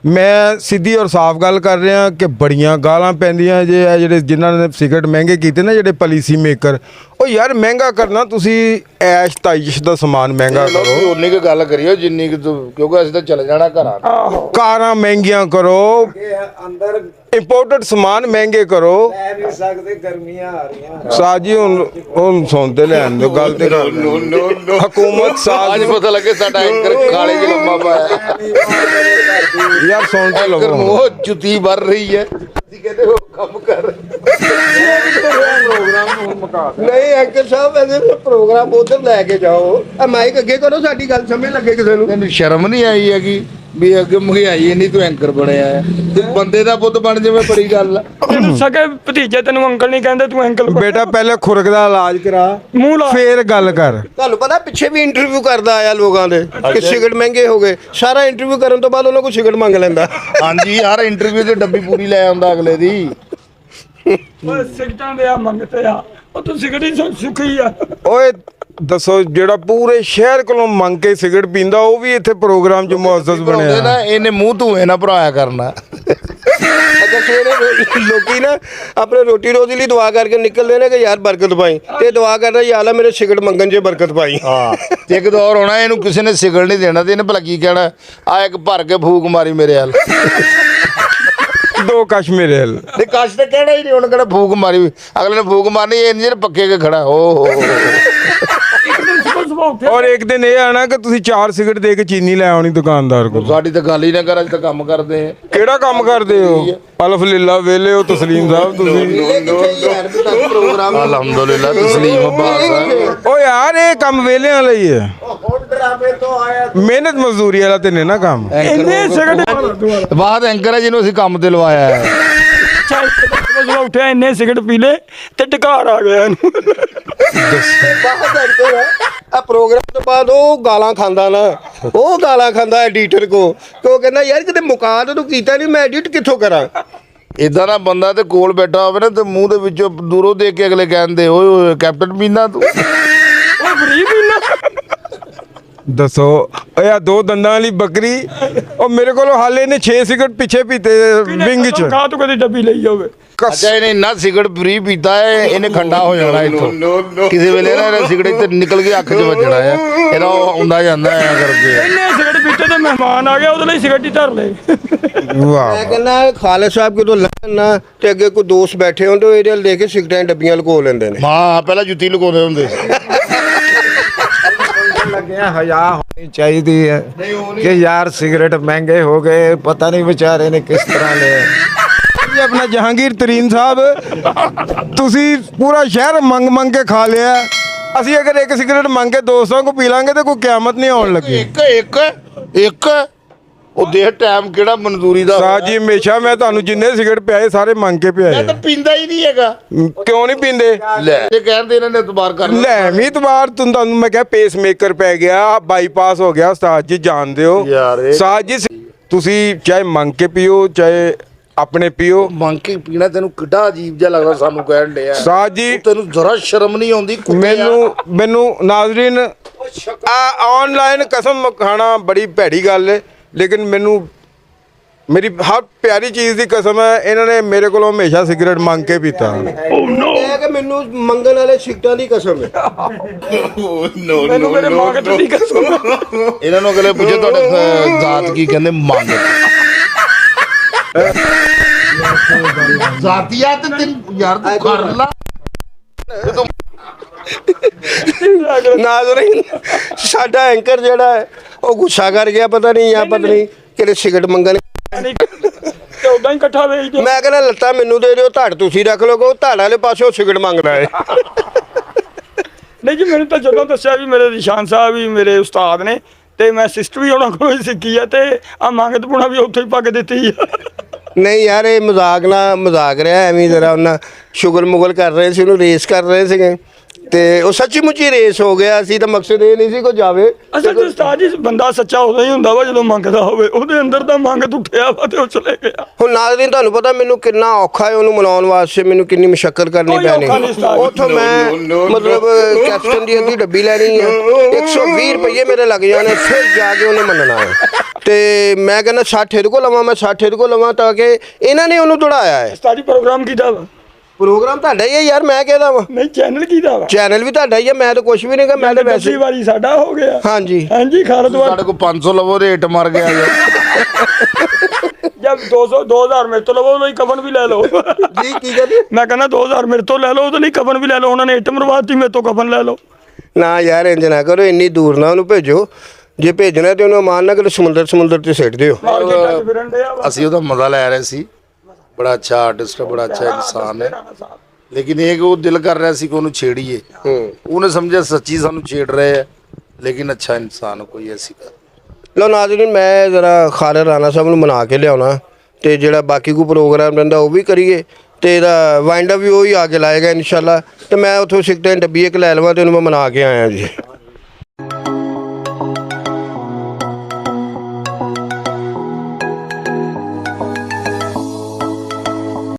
ਮੈਂ ਸਿੱਧੀ ਔਰ ਸਾਫ਼ ਗੱਲ ਕਰ ਰਿਹਾ ਕਿ ਬੜੀਆਂ ਗਾਲਾਂ ਪੈਂਦੀਆਂ ਜੇ ਇਹ ਜਿਹੜੇ ਜਿਨ੍ਹਾਂ ਨੇ ਸਿਗਰਟ ਮਹਿੰਗੇ ਕੀਤੇ ਨਾ, ਜਿਹੜੇ ਪਾਲਿਸੀ ਮੇਕਰ, ਉਹ ਯਾਰ ਮਹਿੰਗਾ ਕਰਨਾ ਤੁਸੀਂ ਐਸ਼ ਤਾਇਸ਼ ਦਾ ਸਮਾਨ ਮਹਿੰਗਾ ਕਰੋ, ਉਨੀ ਕੁ ਗੱਲ ਕਰਿਓ ਜਿੰਨੀ ਕੁ ਕਿਉਂਕਿ ਅਸੀਂ ਤਾਂ ਚਲੇ ਜਾਣਾ ਘਰਾਂ। ਕਾਰਾਂ ਮਹਿੰਗੀਆਂ ਕਰੋ, ਅੰਦਰ ਇੰਪੋਰਟਡ ਸਮਾਨ ਮਹਿੰਗੇ ਕਰੋ। ਲੈ ਨਹੀਂ ਸਕਦੇ, ਗਰਮੀਆਂ ਆ ਰਹੀਆਂ। ਸਾਜੀ ਹੁਣ ਸੁਣਦੇ ਲੈਣ ਦੋ ਗੱਲ ਤੇ ਹਕੂਮਤ ਸਾਜ ਅੱਜ ਪਤਾ ਲੱਗੇ ਸਾਡਾ ਐਂਕਰ ਖਾਲੇ ਚ ਲੰਮਾ ਪਾਇਆ, ਯਾਰ ਸੁਣ ਤੇ ਐਂਕਰ ਨੂੰ ਲਵੋ। ਉਹ ਜੁੱਤੀ ਭਰ ਰਹੀ ਹੈ, ਅਸੀਂ ਕਹਿੰਦੇ ਉਹ ਕੰਮ ਕਰ ਨਹੀਂ ਐਂਕਰ ਸਾਹਿਬ, ਇਹਦੇ ਪ੍ਰੋਗਰਾਮ ਉਧਰ ਲੈ ਕੇ ਜਾਓ, ਆ ਮਾਈਕ ਅੱਗੇ ਕਰੋ, ਸਾਡੀ ਗੱਲ ਸਮਝ ਲੱਗੇ ਕਿਸੇ ਨੂੰ। ਤੈਨੂੰ ਸ਼ਰਮ ਨਹੀਂ ਆਈ ਹੈਗੀ ਵੀ ਅੱਗੇ ਮਹਿੰਗਾਈ ਨਹੀਂ, ਤੂੰ ਐਂਕਰ ਬਣਿਆ ਹੈ ਤੇ ਬੰਦੇ ਦਾ ਪੁੱਤ ਬਣ ਜਾਵੇ, ਬੜੀ ਗੱਲ ਆ। ਤੈਨੂੰ ਸਕੇ ਭਤੀਜੇ ਤੈਨੂੰ ਅੰਕਲ ਨਹੀਂ ਕਹਿੰਦੇ, ਤੂੰ ਅੰਕਲ ਬੇਟਾ ਪਹਿਲੇ ਖੁਰਕ ਦਾ ਇਲਾਜ ਕਰਾ, ਮੂੰਹ ਲਾ। ਫੇਰ ਗੱਲ ਕਰ। ਤੁਹਾਨੂੰ ਪਤਾ ਪਿੱਛੇ ਵੀ ਇੰਟਰਵਿਊ ਕਰਦਾ ਆਇਆ ਲੋਕਾਂ ਦੇ ਕਿ ਸਿਗਰਟ ਮਹਿੰਗੇ ਹੋ ਗਏ, ਸਾਰਾ ਇੰਟਰਵਿਊ ਕਰਨ ਤੋਂ ਬਾਅਦ ਉਹਨਾਂ ਕੋਲ ਸਿਗਰਟ ਮੰਗ ਲੈਂਦਾ। ਹਾਂਜੀ ਯਾਰ, ਇੰਟਰਵਿਊ ਤੇ ਡੱਬੀ ਪੂਰੀ ਲੈ ਆਉਂਦਾ ਅਗਲੇ ਦੀ। ਓਏ ਸਿਗਰਟਾਂ ਦੇ ਆ ਮੰਗਤੇ ਆ, ਉਹ ਤੂੰ ਸਿਗਰਟ ਹੀ ਸੁੱਖੀ ਆ। ਓਏ ਦੱਸੋ, ਜਿਹੜਾ ਪੂਰੇ ਸ਼ਹਿਰ ਕੋਲੋਂ ਮੰਗ ਕੇ ਸਿਗਰਟ ਪੀਂਦਾ, ਉਹ ਵੀ ਇੱਥੇ ਪ੍ਰੋਗਰਾਮ 'ਚ ਮੁਅੱਜ਼ਜ਼ ਬਣਿਆ। ਨਾ ਇਹਨੇ ਮੂੰਹ ਧੂਏ ਨਾ ਭਰਾਇਆ ਕਰਨਾ। ਅੱਛਾ ਸਵੇਰੇ ਲੋਕੀ ਨਾ ਆਪਣੇ ਰੋਟੀ ਰੋਜ਼ੀ ਲਈ ਦੁਆ ਕਰਕੇ ਨਿਕਲਦੇ ਨੇ ਕਿ ਯਾਰ ਬਰਕਤ ਪਾਈ, ਤੇ ਦੁਆ ਕਰਦਾ ਯਾ ਅੱਲਾ ਮੇਰੇ ਸਿਗਰਟ ਮੰਗਣ 'ਚ ਬਰਕਤ ਪਾਈ। ਹਾਂ ਤੇ ਇੱਕ ਦੌਰ ਹੋਣਾ ਇਹਨੂੰ ਕਿਸੇ ਨੇ ਸਿਗਰਟ ਨਹੀਂ ਦੇਣਾ ਤੇ ਇਹਨੇ ਭਲਾ ਕੀ ਕਹਿਣਾ, ਆ ਇੱਕ ਭਰ ਕੇ ਫੂਕ ਮਾਰੀ ਮੇਰੇ ਹਾਲ। ਦੋ ਕਸ਼ ਮੇਰੇ ਹਲ। ਤੇ ਕਸ਼ ਤੇ ਕਹਿਣਾ ਹੀ ਨਹੀਂ, ਉਹਨੇ ਕਿਹੜਾ ਫੂਕ ਮਾਰੀ, ਅਗਲੇ ਨੇ ਫੂਕ ਮਾਰਨੀ ਇਹ ਇੰਜਨ ਪੱਕੇ ਕੇ ਖੜਾ ਹੋ। ਔਰ ਇੱਕ ਦਿਨ ਇਹ ਆਣਾ ਕਿ ਤੁਸੀਂ 4 ਸਿਗਰਟ ਦੇ ਕੇ ਚੀਨੀ ਲੈ ਆਉਣੀ ਦੁਕਾਨਦਾਰ ਕੋਲ। ਸਾਡੀ ਤਾਂ ਗੱਲ ਹੀ ਨਾ ਕਰ, ਅਸੀਂ ਤਾਂ ਕੰਮ ਕਰਦੇ ਆ। ਕਿਹੜਾ ਕੰਮ ਕਰਦੇ ਹੋ? ਅਲਫ ਲੀਲਾ ਵੇਲੇ ਹੋ ਤਸਲੀਮ ਸਾਹਿਬ ਤੁਸੀਂ। ਪ੍ਰੋਗਰਾਮ ਅਲਹਮਦੁਲਿਲਾ ਤਸਲੀਮ ਅब्बास। ਓ ਯਾਰ ਇਹ ਕੰਮ ਵੇਲਿਆਂ ਲਈ ਹੈ, ਹੁਣ ਡਰਾਮੇ ਤੋਂ ਆਇਆ ਮਿਹਨਤ ਮਜ਼ਦੂਰੀ ਵਾਲਾ ਤੇ ਨਹੀਂ ਨਾ ਕੰਮ। ਇੰਨੇ ਸਿਗਰਟ ਬਾਅਦ ਐਂਕਰ ਹੈ ਜਿਹਨੂੰ ਅਸੀਂ ਕੰਮ ਤੇ ਲਵਾਇਆ ਹੈ। ਉੱਠਿਆ, ਇੰਨੇ ਸਿਗਰਟ ਪੀ ਲਏ ਤੇ ਢਕਾਰ ਆ ਗਿਆ ਇਹਨੂੰ। ਆ ਪ੍ਰੋਗਰਾਮ ਤੋਂ ਬਾਅਦ ਉਹ ਗਾਲਾਂ ਖਾਂਦਾ ਨਾ, ਉਹ ਗਾਲਾਂ ਖਾਂਦਾ ਐਡੀਟਰ ਕੋ, ਕਿ ਉਹ ਕਹਿੰਦਾ ਯਾਰ ਕਿਤੇ ਮੁਕਾ ਤੂੰ ਕੀਤਾ ਨਹੀਂ, ਮੈਂ ਐਡਿਟ ਕਿੱਥੋਂ ਕਰਾਂ। ਇਦਾਂ ਦਾ ਬੰਦਾ ਤੇ ਕੋਲ ਬੈਠਾ ਹੋਵੇ ਨਾ ਤੇ ਮੂੰਹ ਦੇ ਵਿੱਚੋਂ ਦੂਰੋਂ ਦੇਖ ਕੇ ਅਗਲੇ ਕਹਿੰਦੇ ਓਏ ਓਏ ਕੈਪਟਨ ਪੀਨਾ ਤੂੰ। ਉਹ ਫਰੀ ਪੀਣਾ। ਦੱਸੋ ਓ ਯਾਰ ਦੋ ਦੰਦਾਂ ਵਾਲੀ ਬੱਕਰੀ, ਉਹ ਮੇਰੇ ਕੋਲ ਹਾਲੇ ਨੇ 6 ਸਿਗਰਟ ਪਿੱਛੇ ਪੀਤੇ ਵਿੰਗ ਚ। ਕਾ ਤੂੰ ਕਦੀ ਡੱਬੀ ਲਈ ਹੋਵੇ। ਅੱਛਾ ਇਹਨੇ ਇੰਨਾ ਸਿਗਰਟ ਫਰੀ ਪੀਤਾ ਹੈ, ਇਹਨੇ ਖੰਡਾ ਹੋ ਜਾਣਾ ਇੱਥੋਂ ਕਿਸੇ ਵੇਲੇ ਨਾ ਇਹਨੇ ਸਿਗਰਟ ਤੇ ਨਿਕਲ ਕੇ ਅੱਖ 'ਚ ਵੱਜਣਾ ਹੈ, ਇਹਦਾ ਆਉਂਦਾ ਜਾਂਦਾ ਹੈ ਕਰਕੇ। ਇੰਨੇ ਸਿਗਰਟ ਪੀਤੇ ਤੇ ਮਹਿਮਾਨ ਆ ਗਿਆ, ਉਹਦੇ ਲਈ ਸਿਗਰਟ ਹੀ ਧਰ ਲਏ। ਵਾਹ ਮੈਂ ਕਹਿੰਦਾ ਖਾਲਿਦ ਸਾਹਿਬ ਕਿਤੋਂ ਲੈਣ ਨਾ ਤੇ ਅੱਗੇ ਕੋਈ ਦੋਸਤ ਬੈਠੇ ਹੁੰਦੇ ਉਹ ਇਹਦੇ ਵੱਲ ਦੇਖ ਕੇ ਸਿਗਰਟਾਂ ਦੀਆਂ ਡੱਬੀਆਂ ਲੁਕੋ ਲੈਂਦੇ ਨੇ। ਹਾਂ ਪਹਿਲਾਂ ਜੁੱਤੀ ਲੁਕਾਉਂਦੇ ਹੁੰਦੇ ਸੀ। ਲੱਗਿਆ ਹਯਾ ਹੋਣੀ ਚਾਹੀਦੀ ਹੈ ਕਿ ਯਾਰ ਸਿਗਰਟ ਮਹਿੰਗੇ ਹੋ ਗਏ, ਪਤਾ ਨਹੀਂ ਵਿਚਾਰੇ ਨੇ ਕਿਸ ਤਰ੍ਹਾਂ ਲਏ। ਜੀ ਆਪਣਾ ਜਹਾਂਗੀਰ ਤਰੀਨ ਸਾਹਿਬ, ਤੁਸੀਂ ਪੂਰਾ ਸ਼ਹਿਰ ਮੰਗ ਮੰਗ ਕੇ ਖਾ ਲਿਆ। ਅਸੀਂ ਅਗਰ ਇੱਕ ਸਿਗਰਟ ਮੰਗ ਕੇ ਦੋਸਤਾਂ ਕੋ ਪੀ ਲਾਂਗੇ ਤੇ ਕੋਈ ਕਿਆਮਤ ਨਹੀਂ ਆਉਣ ਲੱਗੀ। ਇੱਕ ਉਹ ਦੇਖ ਟਾਈਮ ਕਿਹੜਾ ਮਨਜ਼ੂਰੀ ਦਾ ਸਾਹ ਜੀ ਹਮੇਸ਼ਾ ਮੈਂ ਤੁਹਾਨੂੰ ਜਿੰਨੇ ਸਿਗਰਟ ਪਿਆਏ ਸਾਰੇ ਮੰਗ ਕੇ ਮੈਂ ਪਿਆਏ। ਤਾਂ ਪੀਂਦਾ ਹੀ ਨਹੀਂ ਹੈਗਾ। ਕਿਉਂ ਨਹੀਂ ਪੀਂਦੇ? ਲੈ ਇਹ ਕਹਿੰਦੇ ਇਹਨਾਂ ਨੇ ਇਤਬਾਰ ਕਰ ਲਿਆ। ਲੈ ਵੀ ਇਤਬਾਰ ਤੁਹਾਨੂੰ ਮੈਂ ਕਿਹਾ ਪੇਸ ਮੇਕਰ ਪੈ ਗਿਆ, ਬਾਈਪਾਸ ਹੋ ਗਿਆ। ਉਸਤਾਦ ਜੀ ਜਾਣਦੇ ਹੋ ਯਾਰ ਇਹ- ਉਸਤਾਦ ਜੀ, ਤੁਸੀਂ ਚਾਹੇ ਮੰਗ ਕੇ ਪੀਓ ਚਾਹੇ ਆਪਣੇ ਪੀਓ। ਮੰਗ ਕੇ ਪੀਣਾ ਤੈਨੂੰ ਕਿੱਡਾ ਅਜੀਬ ਜਿਹਾ ਲੱਗਦਾ ਸਾਨੂੰ ਕਹਿਣ ਡਿਆ। ਉਸਤਾਦ ਜੀ ਤੈਨੂੰ ਜ਼ਰਾ ਸ਼ਰਮ ਨਹੀਂ ਆਉਂਦੀ ਕੁੱਤਿਆ? ਮੈਨੂੰ ਨਾਜ਼ਰੀਨ ਆ ਆਨਲਾਈਨ ਕਸਮ ਖਾਣਾ ਬੜੀ ਭੈੜੀ ਗੱਲ ਹੈ, ਲੇਕਿਨ ਮੇਰੀ ਹਰ ਪਿਆਰੀ ਚੀਜ਼ ਦੀ ਕਸਮ ਹੈ, ਇਹਨਾਂ ਨੇ ਮੇਰੇ ਕੋਲੋਂ ਹਮੇਸ਼ਾ ਸਿਗਰਟ ਮੰਗ ਕੇ ਪੀਤਾ। ਇਹ ਕਿ ਮੈਨੂੰ ਮੰਗਣ ਵਾਲੇ ਸਿਗਰਟਾਂ ਦੀ ਕਸਮ ਹੈ। ਮੈਨੂੰ ਮੇਰੇ ਮਾਗਤ ਦੀ ਕਸਮ। ਇਹਨਾਂ ਨੂੰ ਅਗਲੇ ਪੁੱਛੇ ਤੁਹਾਡੇ ਜ਼ਾਤ ਕੀ ਕਹਿੰਦੇ, ਮੰਗ ਜ਼ਾਤੀਆ ਤੇ ਤੈਨੂੰ ਯਾਰ ਤੂੰ ਕਰ ਲਾ। ਨਾਜ਼ਰੀਨ ਸਾਡਾ ਐਂਕਰ ਜਿਹੜਾ ਹੈ ਉਹ ਗੁੱਸਾ ਕਰ ਗਿਆ, ਪਤਾ ਨਹੀਂ ਜਾਂ ਪਤਾ ਨਹੀਂ ਕਿਹੜੇ ਸਿਗਰਟ ਮੰਗਣ। ਤੇ ਉਦਾਂ ਹੀ ਇਕੱਠਾ ਵੇਚ ਦਿਓ। ਮੈਂ ਕਹਿੰਦਾ ਲੱਤਾਂ ਮੈਨੂੰ ਦੇ ਦਿਓ, ਧੜ ਤੁਸੀਂ ਰੱਖ ਲਓਗੇ, ਉਹ ਧੜ ਵਾਲੇ ਪਾਸੇ ਸਿਗਰਟ ਮੰਗਦਾ ਹੈ। ਨਹੀਂ ਜੀ, ਮੈਨੂੰ ਤਾਂ ਜਦੋਂ ਦੱਸਿਆ ਵੀ ਮੇਰੇ ਨਿਸ਼ਾਨ ਸਾਹਿਬ ਵੀ ਮੇਰੇ ਉਸਤਾਦ ਨੇ ਤੇ ਮੈਂ ਸਿਸਟਰ ਵੀ ਉਹਨਾਂ ਕੋਲੋਂ ਹੀ ਸਿੱਖੀ ਆ ਤੇ ਆ ਮੰਗਤ ਪੁਣਾ ਵੀ ਉੱਥੇ ਹੀ ਪੱਕ ਦਿੱਤੀ ਆ। ਨਹੀਂ ਯਾਰ ਇਹ ਮਜ਼ਾਕ ਰਿਹਾ, ਐਵੇਂ ਜ਼ਰਾ ਉਹਨਾਂ ਸ਼ੁਗਲ ਮੁਗਲ ਕਰ ਰਹੇ ਸੀ, ਉਹਨੂੰ ਰੇਸ ਕਰ ਰਹੇ ਸੀਗੇ ਤੇ ਉਹ ਸੱਚੀ ਮੁੱਚੀ ਰੇਸ ਹੋ ਗਿਆ ਸੀ। ਤਾਂ ਮਕਸਦ ਇਹ ਨਹੀਂ ਸੀ ਕੋਈ ਜਾਵੇ। ਅਸਲ ਵਿੱਚ ਉਸਤਾਦ ਜੀ ਬੰਦਾ ਸੱਚਾ ਉਦੋਂ ਹੀ ਹੁੰਦਾ ਵਾ ਜਦੋਂ ਮੰਗਦਾ ਹੋਵੇ, ਉਹਦੇ ਅੰਦਰ ਤਾਂ ਮੰਗਤ ਉੱਠਿਆ ਵਾ ਤੇ ਉਹ ਚਲੇ ਗਿਆ। ਹੁਣ ਨਾਜ਼ਰੀਨ ਤੁਹਾਨੂੰ ਪਤਾ ਮੈਨੂੰ ਕਿੰਨਾ ਔਖਾ ਹੈ ਉਹਨੂੰ ਮਨਾਉਣ ਵਾਸਤੇ, ਮੈਨੂੰ ਕਿੰਨੀ ਮੁਸ਼ੱਕਤ ਕਰਨੀ ਕੋਈ ਪੈਣੀ। ਔਖਾ ਨਹੀਂ ਉਸਤਾਦ। ਉੱਥੋਂ ਮੈਂ ਮਤਲਬ ਕੈਪਟਨ ਦੀ ਅੱਧੀ ਡੱਬੀ ਲੈਣੀ ਹੈ, 120 ਰੁਪਏ ਮੇਰੇ ਲੱਗ ਜਾਣੇ, ਫਿਰ ਜਾ ਕੇ ਉਹਨੇ ਮੰਨਣਾ ਹੈ। ਤੇ ਮੈਂ ਕਹਿੰਦਾ 60 ਇਹਦੇ ਕੋਲ ਲਵਾਂ, ਮੈਂ 60 ਇਹਦੇ ਕੋਲ ਲਵਾਂ, ਤਾਂ ਕਿ ਇਹਨਾਂ ਨੇ ਉਹਨੂੰ ਦੌੜਾਇਆ ਹੈ। ਉਸਤਾਦ ਜੀ ਪ੍ਰੋਗਰਾਮ ਕੀਤਾ ਵਾ? ਪ੍ਰੋਗਰਾਮ ਤੁਹਾਡਾ ਹੀ ਹੈ ਯਾਰ, ਮੈਂ ਕਹਿੰਦਾ ਵਾ ਨਹੀਂ ਚੈਨਲ ਕੀਤਾ ਵਾ? ਚੈਨਲ ਵੀ ਤੁਹਾਡਾ ਹੀ ਹੈ, ਮੈਂ ਤਾਂ ਕੁਝ ਵੀ ਨਹੀਂ ਕਹਾਂ, ਮੈਂ ਤਾਂ ਵੈਸੇ ਦਸਵੀਂ ਵਾਰੀ ਸਾਡਾ ਹੋ ਗਿਆ। ਹਾਂਜੀ ਹਾਂਜੀ ਖਾਲਦ ਸਾਡੇ ਕੋਲ 500 ਲਵੋ ਰੇਟ ਮਰ ਗਿਆ ਜੀ। ਜਦ 2000 ਮੇਰੇ ਤੋਂ ਲਵੋ, ਉਹਦਾ ਹੀ ਕਫਨ ਵੀ ਲੈ ਲਓ। ਜੀ ਕੀ ਕਹਿੰਦੇ? ਮੈਂ ਕਹਿੰਦਾ 2000 ਮੇਰੇ ਤੋਂ ਲੈ ਲਓ, ਉਹਦੇ ਲਈ ਕਫਨ ਵੀ ਲੈ ਲਓ। ਉਹਨਾਂ ਨੇ ਇੱਟ ਮਰਵਾਤੀ, ਮੇਰੇ ਤੋਂ ਕਫਨ ਲੈ ਲਓ। ਨਾ ਯਾਰ ਇੰਜ ਨਾ ਕਰੋ, ਇੰਨੀ ਦੂਰ ਨਾ ਉਹਨੂੰ ਭੇਜੋ। ਜੇ ਭੇਜਣਾ ਤੇ ਉਹਨੂੰ ਮਾਨ ਨਾ ਕਿ ਸਮੁੰਦਰ ਤੇ ਸਿੱਟ ਦਿਓ। ਮਾਰਕੀਟਾਂ 'ਚ ਫਿਰਨ ਡਿਆ ਵਾ। ਅਸੀਂ ਉਹਦਾ ਮਜ਼ਾ ਲੈ ਰਹੇ ਸੀ, ਬੜਾ ਅੱਛਾ ਆਰਟਿਸਟ ਹੈ, ਬੜਾ ਅੱਛਾ ਇਨਸਾਨ ਹੈ, ਲੇਕਿਨ ਇਹ ਕਿ ਉਹ ਦਿਲ ਕਰ ਰਿਹਾ ਸੀ ਕਿ ਉਹਨੂੰ ਛੇੜੀਏ। ਉਹਨੇ ਸਮਝਿਆ ਸੱਚੀ ਸਾਨੂੰ ਛੇੜ ਰਹੇ ਹੈ, ਲੇਕਿਨ ਅੱਛਾ ਇਨਸਾਨ ਕੋਈ ਐਸੀ ਗੱਲ। ਲਓ ਨਾਜ਼ਰੀਨ, ਮੈਂ ਜ਼ਰਾ ਖਾਲਿਦ ਰਾਣਾ ਸਾਹਿਬ ਨੂੰ ਮਨਾ ਕੇ ਲਿਆਉਣਾ ਤੇ ਜਿਹੜਾ ਬਾਕੀ ਕੋਈ ਪ੍ਰੋਗਰਾਮ ਰਹਿੰਦਾ ਉਹ ਵੀ ਕਰੀਏ ਤੇ ਇਹਦਾ ਵਾਈਂਡ ਅਪ ਵੀ ਉਹ ਹੀ ਆ ਕੇ ਲਾਏਗਾ ਇਨਸ਼ਾਅੱਲਾ। ਤੇ ਮੈਂ ਉੱਥੋਂ ਸਿਗਰਟਾਂ ਦੀ ਡੱਬੀ ਇੱਕ ਲੈ ਲਵਾਂ ਤੇ ਉਹਨੂੰ ਮੈਂ ਮਨਾ ਕੇ ਆਇਆ ਜੀ।